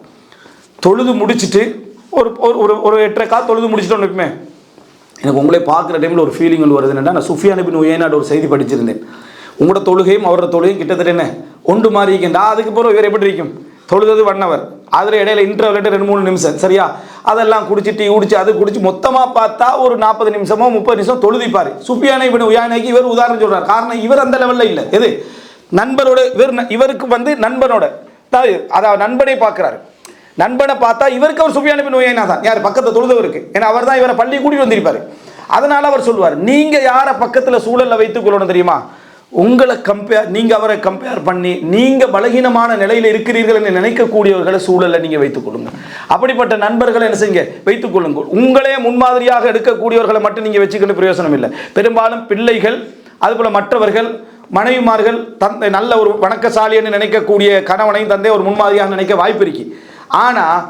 A: தொழுது முடிச்சுட்டு ஒரு ஒரு 8:15 தொழுது முடிச்சுட்டோன்னு இருக்குமே, எனக்கு உங்களே பார்க்குற டைமில் ஒரு ஃபீலிங் ஒன்று வருது. என்னென்னா, நான் சுஃபியான் இப்னு உயைனாட ஒரு செய்தி படிச்சிருந்தேன். உங்களோட தொழுகையும் அவரோட தொழுகையும் கிட்டத்தட்ட என்ன ஒன்று மாதிரி இருக்கேன்டா. அதுக்கு பிறகு இவர் எப்படி இருக்கும், தொழுது 1 hour, அதில் இடையில இன்டர்வல் 2-3 நிமிஷம், சரியா, அதெல்லாம் குடிச்சு டீ குடிச்சு அது குடிச்சு மொத்தமாக பார்த்தா ஒரு 40 நிமிஷமோ 30 நிமிஷம் தொழுதிப்பார். சுஃபியான் இப்னு உயைனாக்கு இவர் உதாரணம் சொல்கிறார். காரணம், இவர் அந்த லெவலில் இல்லை. எது, நண்பரோட இவருக்கு நண்பனோட, அதாவது நண்பனை பார்க்குறாரு. நண்பனை பார்த்தா இவருக்கு அவர் சுஃபியான் இப்னு உயைனா தான், யார் பக்கத்தில் தொழுதவருக்கு. ஏன்னா அவர் தான் இவரை பள்ளி கூட்டிட்டு வந்திருப்பார். அதனால அவர் சொல்லுவார், நீங்கள் யாரை பக்கத்தில் சூழலில் வைத்துக் கொள்ளணும் தெரியுமா, உங்களை நீங்கள் அவரை கம்பேர் பண்ணி நீங்கள் பலகீனமான நிலையில் இருக்கிறீர்கள் என்று நினைக்கக்கூடியவர்களை சூழலில் நீங்கள் வைத்துக் கொள்ளுங்கள். அப்படிப்பட்ட நண்பர்களை என்ன செய்யுங்க, வைத்துக் கொள்ளுங்கள். உங்களே முன்மாதிரியாக எடுக்கக்கூடியவர்களை மட்டும் நீங்கள் வச்சுக்கிட்டு பிரயோசனம் இல்லை. பெரும்பாலும் பிள்ளைகள், அதுபோல் மற்றவர்கள், மனைவிமார்கள், தந்தை நல்ல ஒரு வணக்கசாலி என்று நினைக்கக்கூடிய கணவனையும் தந்தை ஒரு முன்மாதிரியாக நினைக்க வாய்ப்பு இருக்கு. ஆனால்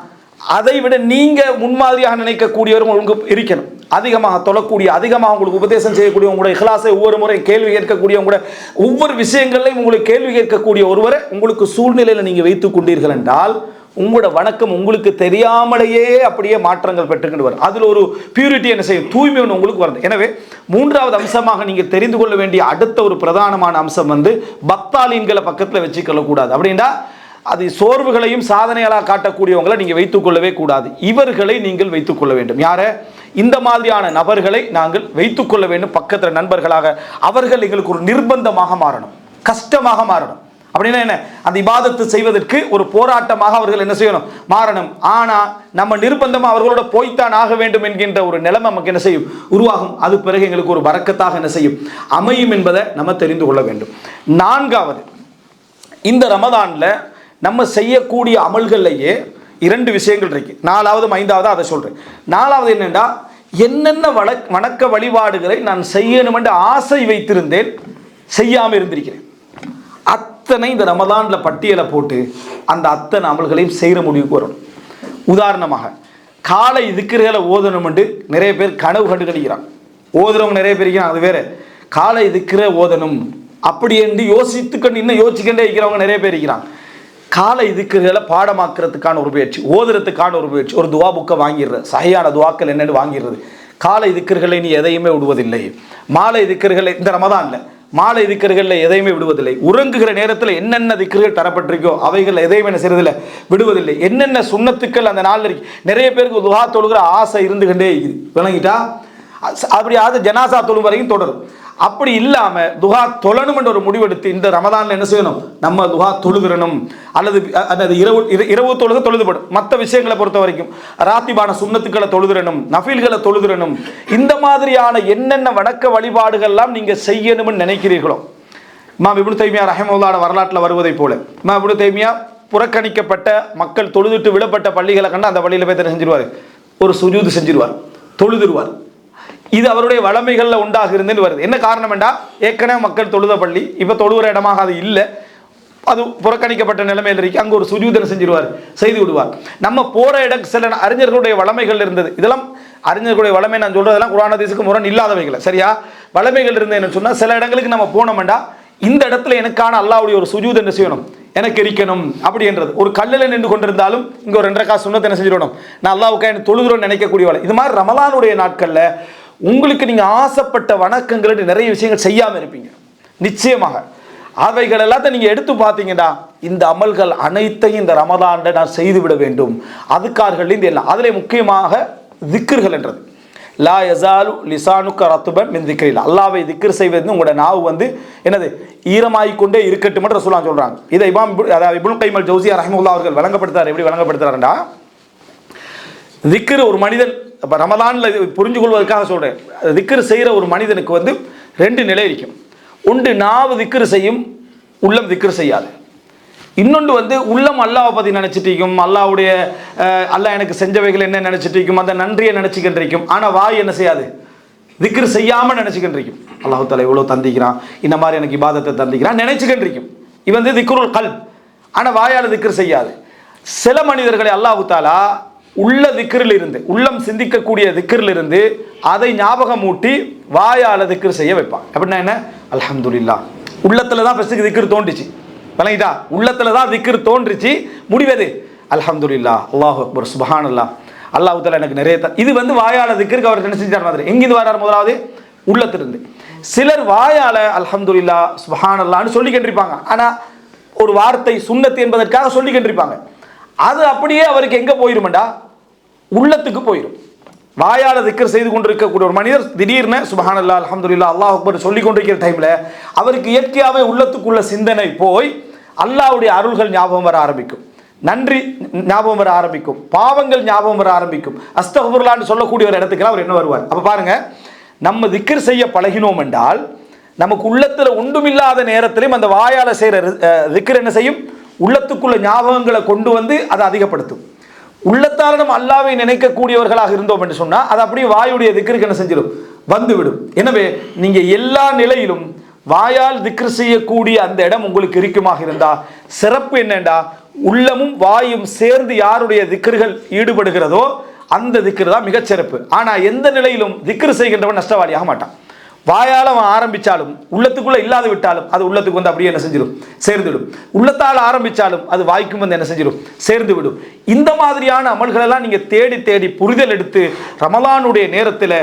A: அதை விட நீங்கள் முன்மாதிரியாக நினைக்கக்கூடியவர்கள் உங்களுக்கு இருக்கணும். அதிகமாக தொழக்கூடிய, அதிகமாக உங்களுக்கு உபதேசம் செய்யக்கூடிய, உங்களுடைய இஹ்லாஸை ஒவ்வொரு முறை கேள்வி கேட்கக்கூடிய, உங்களுடைய ஒவ்வொரு விஷயங்களையும் உங்களுக்கு கேள்வி கேட்கக்கூடிய ஒருவரை உங்களுக்கு சூழ்நிலையில் நீங்கள் வைத்துக் கொண்டீர்கள் என்றால் உங்களோட வணக்கம் உங்களுக்கு தெரியாமலேயே அப்படியே மாற்றங்கள் பெற்றுக்கிட்டு வரும். அதில் ஒரு பியூரிட்டி என்ன செய்யும், தூய்மை ஒன்று உங்களுக்கு வருது. எனவே மூன்றாவது அம்சமாக நீங்கள் தெரிந்து கொள்ள வேண்டிய அடுத்த ஒரு பிரதானமான அம்சம் வந்து பக்தாலீன்களை பக்கத்தில் வச்சுக்கொள்ளக்கூடாது. அப்படின்னா அது சோர்வுகளையும் சாதனைகளாக காட்டக்கூடியவங்களை நீங்கள் வைத்துக்கொள்ளவே கூடாது. இவர்களை நீங்கள் வைத்துக்கொள்ள வேண்டும். யாரை? இந்த மாதிரியான நபர்களை நாங்கள் வைத்துக்கொள்ள வேண்டும் பக்கத்தில் நண்பர்களாக. அவர்கள் எங்களுக்கு ஒரு நிர்பந்தமாக மாறணும், கஷ்டமாக மாறணும். அப்படின்னா என்ன, அந்த இபாதத்து செய்வதற்கு ஒரு போராட்டமாக அவர்கள் என்ன செய்யணும், மாறணும். ஆனால் நம்ம நிர்பந்தமாக அவர்களோட போய்த்தான் ஆக வேண்டும் என்கின்ற ஒரு நிலைமை நமக்கு என்ன செய்யும், உருவாகும். அது பிறகு எங்களுக்கு ஒரு வரக்கத்தாக என்ன செய்யும், அமையும் என்பதை நம்ம தெரிந்து கொள்ள வேண்டும். நான்காவது, இந்த ரமதானில் நம்ம செய்யக்கூடிய அமல்கள்லையே 2 விஷயங்கள் இருக்கு. 4வது 5வது அதை சொல்றேன். 4வது என்னென்னா, என்னென்ன வணக்க வழிபாடுகளை நான் செய்யணும் என்று ஆசை வைத்திருந்தேன், செய்யாமல் இருந்திருக்கிறேன், அத்தனை இந்த ரமதானில் பட்டியலை போட்டு அந்த அத்தனை அமல்களையும் செய்கிற முடிவுக்கு வரணும். உதாரணமாக காலை திக்ருகளை ஓதணும் என்று நிறைய பேர் கனவு கண்டு கிடைக்கிறாங்க. ஓதுறவங்க நிறைய பேர் இருக்கிறாங்க, அது வேற. காலை திக்ரை ஓதணும் அப்படி என்று யோசித்துக்கொண்டு இன்னும் யோசிச்சுக்கிட்டே இருக்கிறவங்க நிறைய பேர் இருக்கிறாங்க. காலை திக்ருகளை பாடமாக்குறதுக்கான ஒரு முயற்சி, ஓதுறதுக்கான ஒரு முயற்சி, ஒரு துவா புக்கை வாங்கிடுறது, சஹியான துவாக்கள் என்னென்னு வாங்கிடுறது. காலை திக்ருகளை நீ எதையுமே விடுவதில்லை. மாலை திக்ருகளை இந்த ரமதானில் மாலை திக்ருகளில் எதையுமே விடுவதில்லை. உறங்குகிற நேரத்தில் என்னென்ன திக்ருகள் தரப்பட்டிருக்கோ அவைகள் எதையுமே என்ன செய்யறதில்லை, விடுவதில்லை. என்னென்ன சுண்ணத்துக்கள் அந்த நாளில் இருக்கு. நிறைய பேருக்கு துஹா தொழுகிற ஆசை இருந்துகிட்டே இருக்குது, விளங்கிட்டா? அப்படி அது ஜனாசா தொழு வரைக்கும் தொடரும். அப்படி இல்லாமல் துஹா தொழணும் என்ற ஒரு முடிவெடுத்து இந்த ரமதானில் என்ன செய்யணும், நம்ம துஹா தொழுகிறணும். அல்லது இரவு தொழுக தொழுதுபடும். மற்ற விஷயங்களை பொறுத்த வரைக்கும் ராத்திபான சுண்ணத்துக்களை தொழுதுறணும், நஃபீல்களை தொழுதுறணும். இந்த மாதிரியான என்னென்ன வணக்க வழிபாடுகள்லாம் நீங்கள் செய்யணும்னு நினைக்கிறீர்களோ, இமாம் இப்னு தைமியா ரஹிமஹுல்லாஹ் வரலாற்றில் வருவதை போல, இமாம் இப்னு தைமியா புறக்கணிக்கப்பட்ட மக்கள் தொழுதுட்டு விடப்பட்ட பள்ளிகளை கண்டு அந்த பள்ளியில் போய் செஞ்சிருவார், ஒரு சுஜூது செஞ்சிருவார், தொழுதுருவார். இது அவருடைய வளமைகளில் உண்டாக இருந்துன்னு வருது. என்ன காரணம் என்றால், ஏற்கனவே மக்கள் தொழுத பள்ளி இப்போ தொழுகிற இடமாக அது இல்லை, அது புறக்கணிக்கப்பட்ட நிலைமையில் இருக்கு. அங்கே ஒரு சுஜூதனை செஞ்சிருவார், செய்து விடுவார். நம்ம போகிற இடம் சில அறிஞர்களுடைய வளமைகள் இருந்தது. இதெல்லாம் அறிஞர்களுடைய வளமை நான் சொல்கிறதெல்லாம் குர்ஆன் ஹதீஸுக்கு முரண் இல்லாதவைகளை, சரியா? வளமைகள் இருந்ததுன்னு சொன்னால் சில இடங்களுக்கு நம்ம போனோம்டா இந்த இடத்துல எனக்கான அல்லாஹ்வுடைய ஒரு சுஜூத் என்ன செய்யணும், எனக்கு இருக்கணும் அப்படின்றது. ஒரு கல்லில் நின்று கொண்டிருந்தாலும் இங்கே ஒரு 2 ரக்காத் சுன்னத்தை என்ன செஞ்சிடணும், நான் அல்லாஹ்வுக்காக எனக்கு தொழுகிறோன்னு நினைக்கக்கூடியவளை. இது மாதிரி ரமலானுடைய நாட்களில் உங்களுக்கு நீங்கள் ஆசைப்பட்ட வணக்கங்கள் நிறைய விஷயங்கள் செய்யாமல் இருப்பீங்க. நிச்சயமாக அவைகள் எல்லாத்தையும் நீங்கள் எடுத்து பார்த்தீங்கன்னா, இந்த அமல்கள் அனைத்தையும் இந்த ரமதானில் நான் செய்துவிட வேண்டும். அதுக்கார்கள் இந்த எல்லாம் அதில் முக்கியமாக திக்ருகள் என்றது. லா யஸாலு லிசானுக்க ரத்துபன் மின் திக்ரில்லா, அல்லாஹ்வை திக்ர் செய்வது உங்களோட நாவு வந்து என்னது, ஈரமாகிக்கொண்டே இருக்கட்டும் என்று ரசூலுல்லாஹ் சொல்கிறாங்க. இதை இப்னு கைம் அல் ஜௌஸியா ரஹிமஹுல்லாஹ் அவர்கள் வழங்கப்படுத்தார். எப்படி வழங்கப்படுத்துறாருண்டா, திக்ர் ஒரு மனிதன் இப்போ ரமதானில் புரிஞ்சு கொள்வதற்காக சொல்கிறேன், திக்ர் செய்கிற ஒரு மனிதனுக்கு வந்து 2 நிலை இருக்கும். ஒன்று நாவு திக்ர் செய்யும், உள்ளம் திக்ர் செய்யாது. இன்னொன்று வந்து உள்ளம் அல்லாஹ்வை பற்றி நினச்சிட்டு இருக்கும், அல்லாஹ்வுடைய அல்லாஹ் எனக்கு செஞ்சவைகள் என்ன நினச்சிட்டு இருக்கும், அந்த நன்றியை நினச்சிக்கிட்டு இருக்கும். ஆனால் வாய் என்ன செய்யாது, திக்ர் செய்யாமல் நினச்சிக்கிட்டு இருக்கும். அல்லாஹ் தஆலா இவ்வளோ தந்திக்கிறான், இந்த மாதிரி எனக்கு இபாதத்தை தந்திக்கிறான் நினைச்சுக்கிட்டு இருக்கும். இது வந்து திக்ருல் கல்ப். ஆனால் வாயால் திக்ர் செய்யாது. சில மனிதர்களை அல்லாஹ் தஆலா உள்ள திக்ரில் இருந்து, உள்ளம் சிந்திக்கக்கூடிய திக்ரில் இருந்து அதை ஞாபகம் ஊட்டி வாயால் திக்ர் செய்ய வைப்பாங்க. அப்படின்னா என்ன, அல்ஹம்துலில்லாஹ். உள்ளத்தில் தான் ஃபஸ்ட்டுக்கு திக்ர் தோன்றுச்சு, விளங்கிட்டா? உள்ளத்தில் தான் திக்ர் தோன்றுச்சு, முடிவது அல்ஹம்துலில்லாஹ், அல்லாஹு அக்பர், சுப்ஹானல்லாஹ், அல்லாஹ் தஆலா எனக்கு நிறைய இது வந்து வாயால் திக்ருக்கு அவர் என்ன செஞ்சார் மாதிரி. எங்கிருந்து வரார், முதலாவது உள்ளத்திலிருந்து. சிலர் வாயால் அல்ஹம்துலில்லாஹ் சுப்ஹானல்லாஹ்னு சொல்லிக்கிட்டு இருப்பாங்க, ஆனால் ஒரு வார்த்தை சுன்னத் என்பதற்காக சொல்லிக்கிட்டு இருப்பாங்க. அது அப்படியே அவருக்கு எங்கே போயிருமெண்டா, உள்ளத்துக்கு போயிடும். வாயால் திக்ர் செய்து கொண்டிருக்கக்கூடிய ஒரு மனிதர் திடீர்னு சுப்ஹானல்லாஹ் அல்ஹம்துலில்லாஹ் அல்லாஹ் அக்பர் சொல்லி கொண்டிருக்கிற டைமில் அவருக்கு இயற்கையாகவே உள்ளத்துக்குள்ள சிந்தனை போய் அல்லாஹ்வுடைய அருள்கள் ஞாபகம் வர ஆரம்பிக்கும், நன்றி ஞாபகம் வர ஆரம்பிக்கும், பாவங்கள் ஞாபகம் வர ஆரம்பிக்கும். அஸ்தக்ஃபிருல்லாஹ்னு சொல்லக்கூடிய ஒரு இடத்துக்கு அவர் என்ன வருவார். அப்போ பாருங்க, நம்ம திக்ர் செய்ய பழகினோம் என்றால் நமக்கு உள்ளத்தில் ஒன்றுமில்லாத நேரத்திலையும் அந்த வாயால் செய்கிற திக்ர் என்ன செய்யும், உள்ளத்துக்குள்ள ஞாபகங்களை கொண்டு வந்து அதை அதிகப்படுத்தும். உள்ளத்தால் நம்ம அல்லாஹ்வை நினைக்கக்கூடியவர்களாக இருந்தோம் என்று சொன்னால் அது அப்படியே வாயுடைய திக்ருக்கு என்ன செஞ்சிடும், வந்துவிடும். எனவே நீங்கள் எல்லா நிலையிலும் வாயால் திக்ர் செய்யக்கூடிய அந்த இடம் உங்களுக்கு இருக்குமாக இருந்தால் சிறப்பு என்னண்டா, உள்ளமும் வாயும் சேர்ந்து யாருடைய திக்ர்கள் ஈடுபடுகிறதோ அந்த திக்ர் தான் மிகச்சிறப்பு. ஆனால் எந்த நிலையிலும் திக்ர் செய்கின்றவன் நஷ்டவாளியாக மாட்டான். வாயால் அவன் ஆரம்பித்தாலும் உள்ளத்துக்குள்ளே இல்லாது விட்டாலும் அது உள்ளத்துக்கு வந்து அப்படியே என்ன செஞ்சிடும், சேர்ந்துவிடும். உள்ளத்தால் ஆரம்பித்தாலும் அது வாய்க்கும் வந்து என்ன செஞ்சிடும், சேர்ந்து விடும். இந்த மாதிரியான அமல்களெல்லாம் நீங்கள் தேடி தேடி புரிதல் எடுத்து ரமலானுடைய நேரத்தில்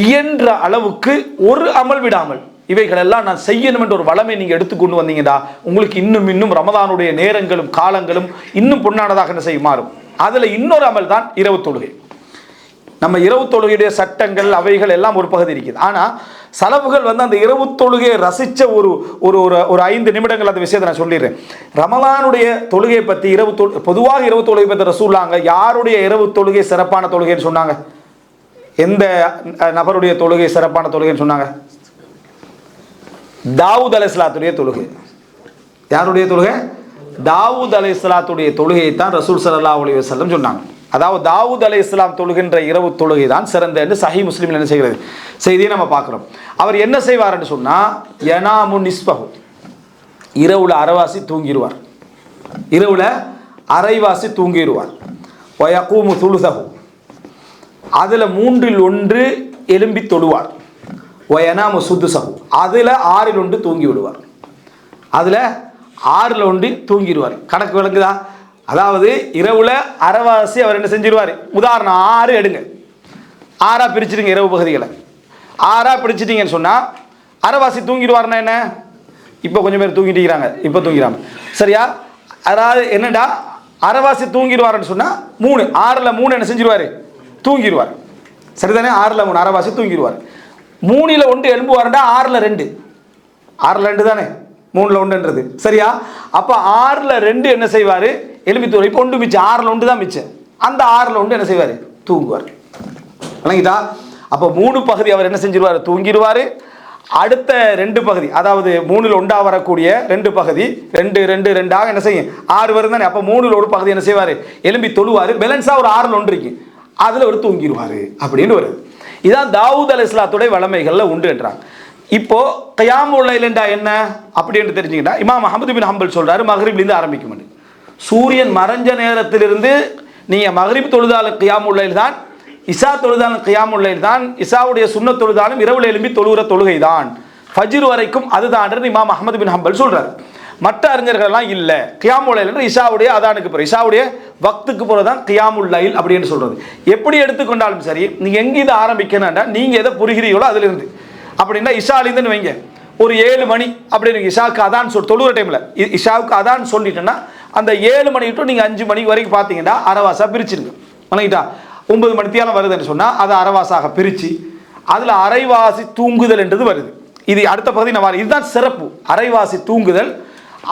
A: இயன்ற அளவுக்கு ஒரு அமல் விடாமல் இவைகளெல்லாம் நான் செய்யணும் என்ற ஒரு வளமை நீங்கள் எடுத்துக்கொண்டு வந்தீங்கடா, உங்களுக்கு இன்னும் இன்னும் ரமலானுடைய நேரங்களும் காலங்களும் இன்னும் பொன்னானதாக என்ன செய்ய மாறும். அதில் இன்னொரு அமல் தான் இரவு தொழுகை. நம்ம இரவு தொழுகையுடைய சட்டங்கள் அவைகள் எல்லாம் ஒரு பகுதி இருக்குது. ஆனால் சலவுகள் வந்து அந்த இரவு தொழுகையை ரசித்த ஒரு ஒரு ஒரு 5 நிமிடங்கள் அந்த விஷயத்தை நான் சொல்லிடுறேன். ரமலானுடைய தொழுகையை பற்றி பொதுவாக இரவு தொழுகை பற்றி ரசூலுல்லாஹ் யாருடைய இரவு தொழுகை சிறப்பான தொழுகைன்னு சொன்னாங்க? எந்த நபருடைய தொழுகை சிறப்பான தொழுகைன்னு சொன்னாங்க? தாவூத் அலைஹிஸ்ஸலாத்துடைய தொழுகை. யாருடைய தொழுகை? தாவூத் அலைஹிஸ்ஸலாத்துடைய தொழுகையை தான் ரசூல் ஸல்லல்லாஹு அலைஹி வஸல்லம் சொன்னாங்க. அதாவது தாவூத் அலைஹிஸ்ஸலாம் தொழுகின்ற இரவு தொழுகை தான் சிறந்த என்று சஹீஹ் முஸ்லிமில் என்ன செய்கிறது செய்தியை நம்ம பார்க்குறோம். அவர் என்ன செய்வார்ன்னு சொன்னால், யனாமு நிஸ்பஹு, இரவுல அரைவாசி தூங்கிடுவார். இரவுல அரைவாசி தூங்கிடுவார். வயகூமு சுலுசஹு, அதில் 1/3 எலும்பி தொழுவார். வயனாமு சுதுசஹு, அதில் 1/6 தூங்கி விடுவார். அதில் 1/6 தூங்கிடுவார். கணக்கு விளங்குதா? அதாவது இரவுல அரைவாசி அவர் என்ன செஞ்சிருவார். உதாரணம் 6 எடுங்க, 6ஆக பிரிச்சுடுங்க. இரவு பகுதிகளை 6ஆக பிரிச்சுட்டீங்கன்னு சொன்னால் அரைவாசி தூங்கிடுவார்னா என்ன? இப்போ கொஞ்சம் பேர் தூங்கிட்டு இப்போ தூங்கிறாங்க, சரியா? அதாவது என்னடா அரைவாசி தூங்கிடுவார்னு சொன்னால் 3, 6ல் 3 என்ன செஞ்சிருவார், தூங்கிடுவார். சரிதானே? 6ல் 3 அரைவாசி தூங்கிடுவார். 3ல் 1 எழும்புவார்டா, 6ல் 2, 6ல் 2 தானே, 3ல் 1ன்றது, சரியா? அப்போ 6ல் 2 என்ன செய்வார், எலும்பி தூரம். இப்போ 1 மிச்சம், 6ல் 1 தான் மிச்சம். அந்த 6ல் 1 என்ன செய்வார், தூங்குவார். விளங்கிட்டா? அப்போ 3 பகுதி அவர் என்ன செஞ்சிருவார், தூங்கிடுவார். அடுத்த 2 பகுதி, அதாவது 3ல் 1 வரக்கூடிய 2 பகுதி 2 2 2ஆக என்ன செய்யும், 6 வரும் தானே. அப்போ 3ல் 1 பகுதி என்ன செய்வார், எலும்பி தொழுவார். பேலன்ஸாக ஒரு 6ல் 1 இருக்கு, அதில் ஒரு தூங்கிடுவார் அப்படின்னு வருது. இதான் தாவூத் அலைஹிஸ்ஸலாத்துடைய வளமைகளில் உண்டு என்றாங்க. இப்போ கியாமுல் லைல் என்றா என்ன அப்படின்னு தெரிஞ்சுக்கிட்டா, இமாம் அஹ்மது பின் ஹம்பல் சொல்றாரு, மக்ரிப்லேருந்து ஆரம்பிக்கும். சூரியன் மறைஞ்ச நேரத்திலிருந்து நீங்கள் மக்ரிப் தொழுதாலும் கியாமுல் லைல் தான், இசா தொழுதாலும் கியாமுல் லைல் தான், இசாவுடைய சுன்னத் தொழுதாலும் இரவுல எழும்பி தொழுகிற தொழுகை தான், ஃபஜ்ர் வரைக்கும் அதுதான் இமாம் அஹ்மது பின் ஹம்பல் சொல்றாரு. மற்ற அறிஞர்கள்லாம் இல்லை, கியாமுல் லைல் என்று இசாவுடைய அதானுக்கு போகிற இசாவுடைய வக்துக்கு போகிறது தான் கியாமுல் லைல் அப்படின்னு சொல்றது. எப்படி எடுத்துக்கொண்டாலும் சரி, நீங்கள் எங்கே இதை ஆரம்பிக்கணும்னா நீங்கள் எதை புரிகிறீங்களோ அதிலிருந்து. அப்படின்னா இஷாலிந்துன்னு வைங்க, ஒரு 7 மணி அப்படின்னு இஷாவுக்கு அதான் தொழுகிற டைமில் இஷாவுக்கு அதான் சொல்லிட்டேன்னா அந்த 7 மணி டு நீங்கள் 5 மணி வரைக்கும் பார்த்தீங்கன்னா அரைவாசா பிரிச்சுருங்க. வணங்கிட்டா? 9 மணித்தியாலம் வருதுன்னு சொன்னால் அதை அரைவாசாக பிரித்து அதில் அரைவாசி தூங்குதல் என்றது வருது. இது அடுத்த பகுதி நான் இதுதான் சிறப்பு. அரைவாசி தூங்குதல்.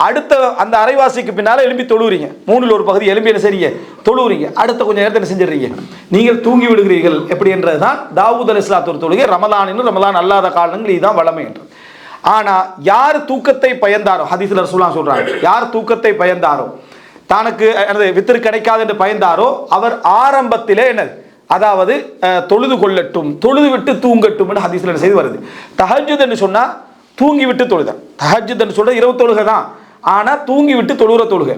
A: அடுத்த அந்த அரைவாசிக்கு பின்னால் எழும்பி தொழுகிறீங்க. 3ல் 1 பகுதி எழும்பி என்ன செய்றீங்க, தொழுகிறீங்க. அடுத்த கொஞ்சம் நேரத்தை என்ன செஞ்சிடறீங்க, நீங்கள் தூங்கி விடுகிறீர்கள். எப்படி என்றது தான் தாவூத் அலைஹிஸ்ஸலாத்து தொழுகை. ரமலான் அல்லாத காலங்கள் இதுதான் வளமை என்று. ஆனால் யார் தூக்கத்தை பயந்தாரோ, ஹதீஸ்ல ரசூலுல்லாஹ் சொல்றாங்க, யார் தூக்கத்தை பயந்தாரோ, தனக்கு வித்திரு கிடைக்காது என்று பயந்தாரோ, அவர் ஆரம்பத்திலே என்னது, அதாவது தொழுது கொள்ளட்டும், தொழுது விட்டு தூங்கட்டும் என்று ஹதீஸ்ல செய்து வருது. தஹஜ்ஜுத் என்று சொன்னா தூங்கி விட்டு தொழுதல். தஹஜ்ஜுத் என்று சொல்றது இரவு தொழுகை தான், ஆனால் தூங்கி விட்டு தொழுகிற தொழுகை.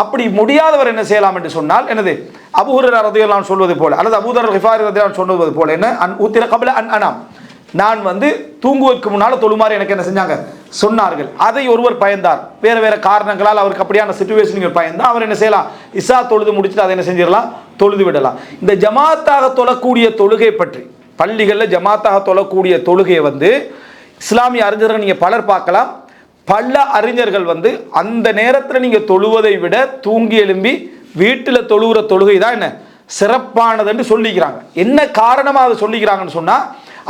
A: அப்படி முடியாதவர் என்ன செய்யலாம் என்று சொன்னால் என்னது, அபூ ஹுரைரா ரலியல்லாஹு அன்ஹு சொல்வது போல, அல்லது அபூ தர் கிஃபாரி ரலியல்லாஹு அன்ஹு சொல்வது போல, என்ன உத்திர கப்ல அன் அனாம், நான் தூங்குவதற்கு முன்னால் தொழுமாறு எனக்கு என்ன செஞ்சாங்க சொன்னார்கள். அதை ஒருவர் பயந்தார், வேறு வேறு காரணங்களால் அவருக்கு அப்படியான சிச்சுவேஷன் பயந்தால் அவர் என்ன செய்யலாம், இசா தொழுது முடிச்சுட்டு அதை என்ன செஞ்சிடலாம், தொழுது விடலாம். இந்த ஜமாத்தாக தொழக்கூடிய தொழுகை பற்றி, பள்ளிகளில் ஜமாத்தாக தொழக்கூடிய தொழுகையை இஸ்லாமிய அறிஞர்கள் நீங்கள் பலர் பார்க்கலாம். பல அறிஞர்கள் அந்த நேரத்தில் நீங்கள் தொழுவதை விட தூங்கி எழும்பி வீட்டில் தொழுகிற தொழுகை தான் என்ன சிறப்பானதுன்னு சொல்லிக்கிறாங்க. என்ன காரணமாக அதை சொல்லிக்கிறாங்கன்னு சொன்னால்,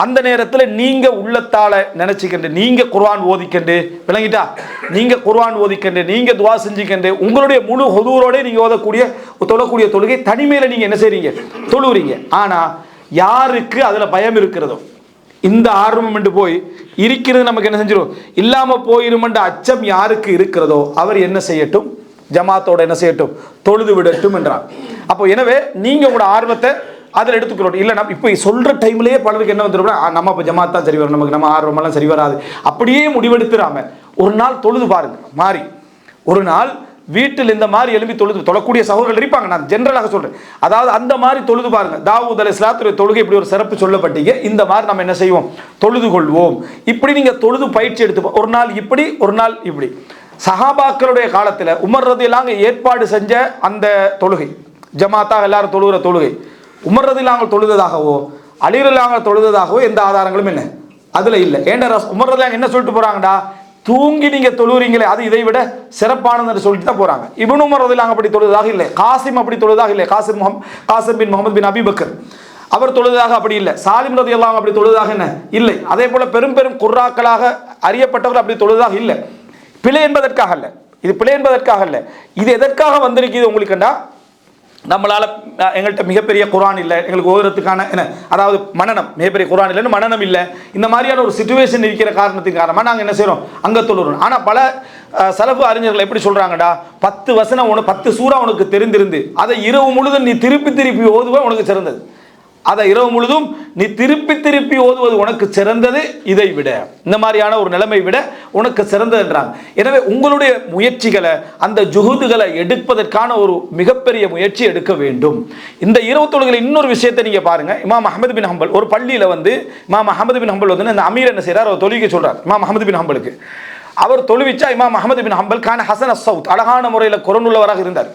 A: அந்த நேரத்தில் நீங்கள் உள்ளத்தால் நினச்சிக்கிண்டு, நீங்கள் குர்ஆன் ஓதிக்கண்டு, விளங்கிட்டா, நீங்கள் குர்ஆன் ஓதிக்கண்டு, நீங்கள் துவா செஞ்சுக்கண்டு, உங்களுடைய முழு ஹுதூரோட நீங்கள் தொழக்கூடிய தொழுகை தனிமையில் நீங்கள் என்ன செய்றீங்க, தொழுகிறீங்க. ஆனால் யாருக்கு அதில் பயம் இருக்கிறதோ, இந்த ஆர்வம் என்று போய் இருக்கிறது நமக்கு என்ன செஞ்சிடும், இல்லாமல் போயிருமென்ற அச்சம் யாருக்கு இருக்கிறதோ அவர் என்ன செய்யட்டும், ஜமாத்தோட என்ன செய்யட்டும், தொழுது விடட்டும் என்றார். அப்போ எனவே நீங்கள் உங்களோட ஆர்வத்தை அதில் எடுத்துக்கிறோம். இல்லை நம்ம இப்போ சொல்கிற டைம்லேயே பலருக்கு என்ன வந்துடும், நம்ம இப்போ ஜமாத் தான் சரி வரும், நமக்கு நம்ம ஆர்வமெல்லாம் சரி வராது, அப்படியே முடிவெடுத்துடாம ஒரு நாள் தொழுது பாருங்க. மாறி ஒரு நாள் வீட்டில் இந்த மாதிரி எழுப்பி தொழக்கூடிய சகோதரர்கள் இருப்பாங்க. நான் ஜென்ரலாக சொல்றேன். அதாவது அந்த மாதிரி தொழுது பாருங்க. தாவூத் அலைஹிஸ்ஸலாத்துடைய தொழுகை இப்படி ஒரு சிறப்பு சொல்லப்பட்டீங்க. இந்த மாதிரி நம்ம என்ன செய்வோம், தொழுது கொள்வோம். இப்படி நீங்க தொழுது பயிற்சி எடுத்து ஒரு நாள் இப்படி ஒரு நாள் இப்படி. சஹாபாக்களுடைய காலத்தில் உமர் ரலியல்லாஹு ஏற்பாடு செஞ்ச அந்த தொழுகை, ஜமாத்தாக எல்லாரும் தொழுகிற தொழுகை, உமர் ரலியல்லாஹு தொழுததாகவோ அலி ரலியல்லாஹு தொழுததாகவோ எந்த ஆதாரங்களும் இல்லை, அதுல இல்லை. ஏன்டா உமர் ரலியல்லாஹு என்ன சொல்லிட்டு போறாங்கடா, தூங்கி நீங்க தொழுறீங்களே அது இதை விட சிறப்பானது சொல்லிட்டு தான் போறாங்க. இப்னு உமர் ரலியல்லாஹு அப்படி தொழுததாக இல்லை. காசிம் அப்படி தொழுததாக இல்லை. காசிம் பின் முகமது பின் அபீபக்கர் அவர் தொழுததாக அப்படி இல்லை. சாலிம் ரலியல்லாஹு அப்படி தொழுததாக என்ன இல்லை. அதே போல பெரும் பெரும் குர்ராக்களாக அறியப்பட்டவர்கள் அப்படி தொழுததாக இல்லை. பிழை என்பதற்காக அல்ல, இது பிழை என்பதற்காக அல்ல. இது எதற்காக வந்திருக்குது உங்களுக்குண்டா, நம்மளால எங்கள்கிட்ட மிகப்பெரிய குர்ஆன் இல்லை, எங்களுக்கு ஓதுறதுக்கான என்ன அதாவது மனநம், மிகப்பெரிய குர்ஆன் இல்லைன்னு மனநம் இல்லை, இந்த மாதிரியான ஒரு சிச்சுவேஷன் இருக்கிற காரணத்தின் காரணமாக நாங்கள் என்ன செய்கிறோம், அங்கே தொழுறோம். ஆனால் பல சலஃபு அறிஞர்கள் எப்படி சொல்கிறாங்கடா, 10 வசனம் 10 சூறா உனக்கு தெரிந்திருந்து அதை இரவு முழுதும் நீ திருப்பி திருப்பி ஓதுவ உனக்கு சிறந்தது. அதை இரவு முழுதும் நீ திருப்பி திருப்பி ஓதுவது உனக்கு சிறந்தது, இதை விட இந்த மாதிரியான ஒரு நிலைமை விட உனக்கு சிறந்ததுன்றாங்க. எனவே உங்களுடைய முயற்சிகளை அந்த ஜுஹூதுகளை எடுப்பதற்கான ஒரு மிகப்பெரிய முயற்சி எடுக்க வேண்டும். இந்த இரவு தொழுகையில் இன்னொரு விஷயத்தை நீங்க பாருங்க. இமாம் அஹ்மது பின் ஹம்பல் ஒரு பள்ளியில இமாம் அஹ்மது பின் ஹம்பல் இந்த அமீர் என்ன செய்யறார், அவர் தொழுகை சொல்றார். இமாம் அஹ்மது பின் ஹம்பலுக்கு அவர் தொழுவிச்சா இமாம் அஹ்மது பின் ஹம்பல் கான ஹசன் அஸ்ஸவுத், அழகான முறையில் குரனுள்ளவராக இருந்தார்.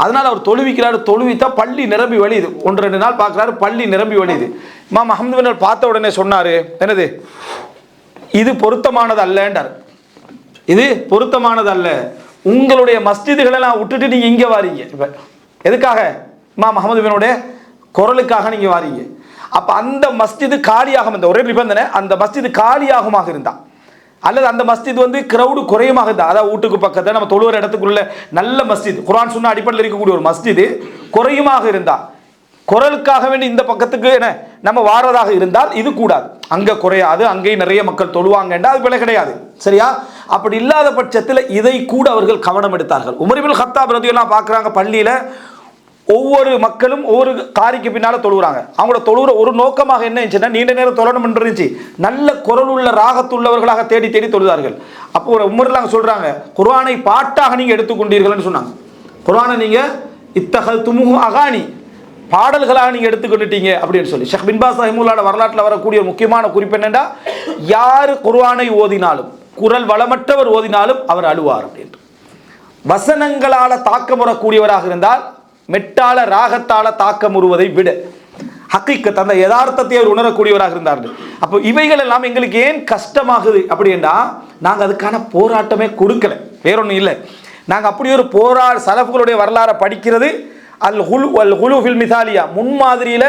A: அதனால் அவர் தொழுவிக்கிறார். தொழுவித்தா பள்ளி நிரம்பி வழியுது. 1-2 நாள் பார்க்குறாரு, பள்ளி நிரம்பி வழியுது. இமாம் அஹ்மது பின் பார்த்த உடனே சொன்னார், என்னது இது பொருத்தமானது அல்லன்றார். இது பொருத்தமானது அல்ல, உங்களுடைய மஸ்ஜிதுகளெல்லாம் விட்டுட்டு நீங்கள் இங்கே வாரீங்க. இப்போ எதுக்காக, இமாம் அஹ்மது பினுடைய குரலுக்காக நீங்கள் வாரீங்க. அப்போ அந்த மஸ்ஜிது காலியாகும், இந்த ஒரே நிபந்தனை, அந்த மஸ்ஜிது காலியாகுமாக இருந்தால் அல்லது அந்த மஸ்ஜித் கிரௌடு குறையமாக இருந்தால், அதாவது வீட்டுக்கு பக்கத்தில் நம்ம தொழுகிற இடத்துக்குள்ள நல்ல மஸ்ஜித், குர்ஆன் சுன்னா அடிப்படையில் இருக்கக்கூடிய ஒரு மஸ்ஜிது குறையுமாக இருந்தால், குரலுக்காக வேண்டி இந்த பக்கத்துக்கு என்ன நம்ம வாரதாக இருந்தால் இது கூடாது. அங்கே குறையாது, அங்கேயும் நிறைய மக்கள் தொழுவாங்கன்றா அது பிழை கிடையாது. சரியா? அப்படி இல்லாத பட்சத்தில் இதை கூட அவர்கள் கவனம் எடுத்தார்கள். உமர் இப்னு கத்தாப் ரலியல்லாஹு பார்க்குறாங்க, பள்ளியில் ஒவ்வொரு மக்களும் ஒவ்வொரு காரிக்கு பின்னால் தொழுகிறாங்க. அவங்களோட தொழுகிற ஒரு நோக்கமாக என்ன இருந்துச்சுன்னா, நீண்ட நேரம் தொழணும் இருந்துச்சு, நல்ல குரல் உள்ள ராகத்துள்ளவர்களாக தேடி தேடி தொழுதார்கள். அப்போ ஒரு உமர்லாம் சொல்றாங்க, குர்ஆனை பாட்டாக நீங்க எடுத்துக்கொண்டீர்கள்னு சொன்னாங்க. குர்ஆனை நீங்க இத்தஹல்துமுஹு அகானி, பாடல்களாக நீங்க எடுத்துக்கொண்டுட்டீங்க அப்படின்னு சொல்லி. ஷேக் பின் பாஸ் ரஹிமஹுல்லாஹ் வரலாற்றில் வரக்கூடிய ஒரு முக்கியமான குறிப்பு என்னன்னா, யார் குர்ஆனை ஓதினாலும், குரல் வளமற்றவர் ஓதினாலும் அவர் அழுவார் அப்படின்ட்டு. வசனங்களால தாக்கம் வரக்கூடியவராக இருந்தால் மெட்டால ராகத்தால தாக்கம் உருவதை விட ஹக்கீக்கத் அந்த யதார்த்தத்தை அவர் உணரக்கூடியவராக இருந்தார்கள். அப்போ இவைகள் எல்லாம் எங்களுக்கு ஏன் கஷ்டமாகுது அப்படின்னா, நாங்கள் அதுக்கான போராட்டமே கொடுக்கல, வேறொன்றும் இல்லை. நாங்கள் அப்படி ஒரு சலஃபுகளுடைய வரலாறை படிக்கிறது அல் ஹுலு ஃபில் மிசாலியா, முன்மாதிரியில்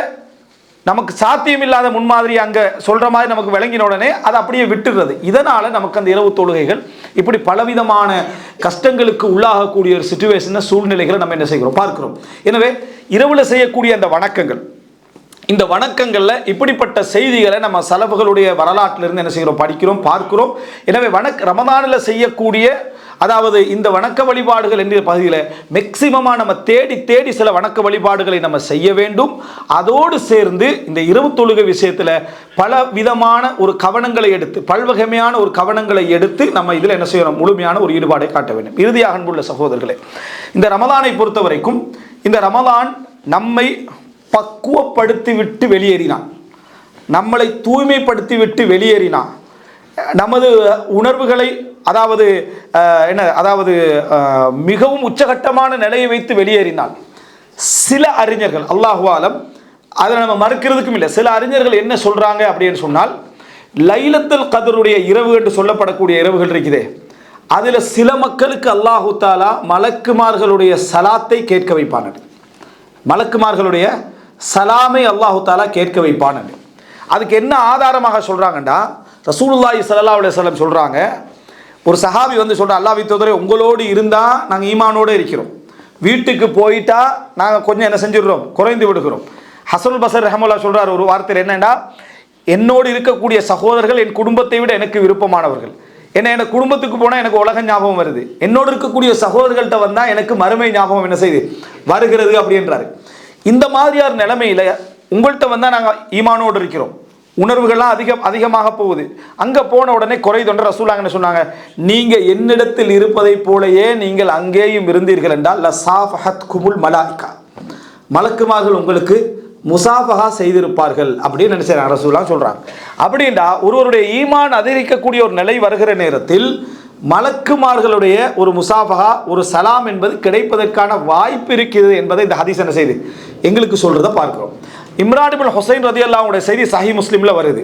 A: நமக்கு சாத்தியம் இல்லாத முன்மாதிரி அங்கே சொல்கிற மாதிரி நமக்கு விளங்கின உடனே அதை அப்படியே விட்டுறது. இதனால் நமக்கு அந்த இரவு தொழுகைகள் இப்படி பலவிதமான கஷ்டங்களுக்கு உள்ளாகக்கூடிய ஒரு சிச்சுவேஷன் சூழ்நிலைகளை நம்ம என்ன செய்கிறோம், பார்க்கிறோம். எனவே இரவில் செய்யக்கூடிய அந்த வணக்கங்கள், இந்த வணக்கங்களில் இப்படிப்பட்ட செய்திகளை நம்ம சலஃபுகளுடைய வரலாற்றிலிருந்து என்ன செய்கிறோம், படிக்கிறோம், பார்க்கிறோம். எனவே ரமதானில் செய்யக்கூடிய அதாவது இந்த வணக்க வழிபாடுகள் என்ற பகுதியில் மேக்சிமமாக நம்ம தேடி தேடி சில வணக்க வழிபாடுகளை நம்ம செய்ய வேண்டும். அதோடு சேர்ந்து இந்த இரவு தொழுகை விஷயத்தில் பல விதமான ஒரு கவனங்களை எடுத்து, பல்வகைமையான ஒரு கவனங்களை எடுத்து நம்ம இதில் என்ன செய்யணும், முழுமையான ஒரு ஈடுபாடை காட்ட வேண்டும். இறுதியாக அன்புள்ள சகோதரர்களே, இந்த ரமதானை பொறுத்த வரைக்கும் இந்த ரமதான் நம்மை பக்குவப்படுத்தி விட்டு வெளியேறினான், நம்மளை தூய்மைப்படுத்தி விட்டு வெளியேறினான், நமது உணர்வுகளை அதாவது மிகவும் உச்சகட்டமான நிலையை வைத்து வெளியேறினான். சில அறிஞர்கள், அல்லாஹு ஆலம், அதை நம்ம மறுக்கிறதுக்கும் இல்லை, சில அறிஞர்கள் என்ன சொல்றாங்க அப்படின்னு சொன்னால், லைலத்துல் கத்ருடைய இரவு என்று சொல்லப்படக்கூடிய இரவுகள் இருக்குதே, அதில் சில மக்களுக்கு அல்லாஹு தாலா மலக்குமார்களுடைய சலாத்தை கேட்க வைப்பான், மலக்குமார்களுடைய சலாமை அல்லாஹு தாலா கேட்க வைப்பான். அதுக்கு என்ன ஆதாரமாக சொல்றாங்கன்னா, ரசூலுல்லாஹி ஸல்லல்லாஹு அலைஹி வஸல்லம் சொல்றாங்க, ஒரு சஹாபி சொல்றார், அல்லாஹ்வின் தூதரே, உங்களோடு இருந்தால் நாங்கள் ஈமானோடு இருக்கிறோம், வீட்டுக்கு போயிட்டா நாங்கள் கொஞ்சம் என்ன செஞ்சிடுறோம், குறைந்து விடுகிறோம். ஹசனுல் பஸரி ரஹ்மத்துல்லாஹி சொல்றார் ஒரு வார்த்தையில், என்னன்னா, என்னோடு இருக்கக்கூடிய சகோதரர்கள் என் குடும்பத்தை விட எனக்கு விருப்பமானவர்கள். ஏன்னா எனக்கு குடும்பத்துக்கு போனால் எனக்கு உலக ஞாபகம் வருது, என்னோடு இருக்கக்கூடிய சகோதரர்கள்ட்ட வந்தால் எனக்கு மறுமை ஞாபகம் என்ன செய்யுது, வருகிறது அப்படின்றாரு. இந்த மாதிரியான நிலைமையில் உங்கள்கிட்ட வந்தால் நாங்கள் ஈமானோடு இருக்கிறோம், உணர்வுகள்லாம் அதிகமாக போகுது. அங்கே போன உடனே குறைதொன்ற ரசூலுல்லாஹ் என்ன சொன்னாங்க, நீங்கள் என்னிடத்தில் இருப்பதை போலயே நீங்கள் அங்கேயும் இருந்தீர்கள் என்றால் லசாஃபஹத் குமுல் மலாயிகா, மலக்குமார்கள் உங்களுக்கு முசாஃபஹா செய்திருப்பார்கள் அப்படின்னு நினைச்சாங்க ரசூலுல்லாஹ் சொல்கிறாங்க. அப்படின்டா ஒருவருடைய ஈமான் அதிகரிக்கக்கூடிய ஒரு நிலை வருகிற நேரத்தில் மலக்குமார்களுடைய ஒரு முசாஃபஹா, ஒரு சலாம் என்பது கிடைப்பதற்கான வாய்ப்பு இருக்கிறது என்பதை இந்த ஹதீஸ் என்ன செய்து எங்களுக்கு சொல்கிறத பார்க்கிறோம். இம்ரான் இப்னு ஹுசைன் ரலியல்லாஹு அன்ஹுடைய செய்தி சஹீஹ் முஸ்லிம்ல வருது.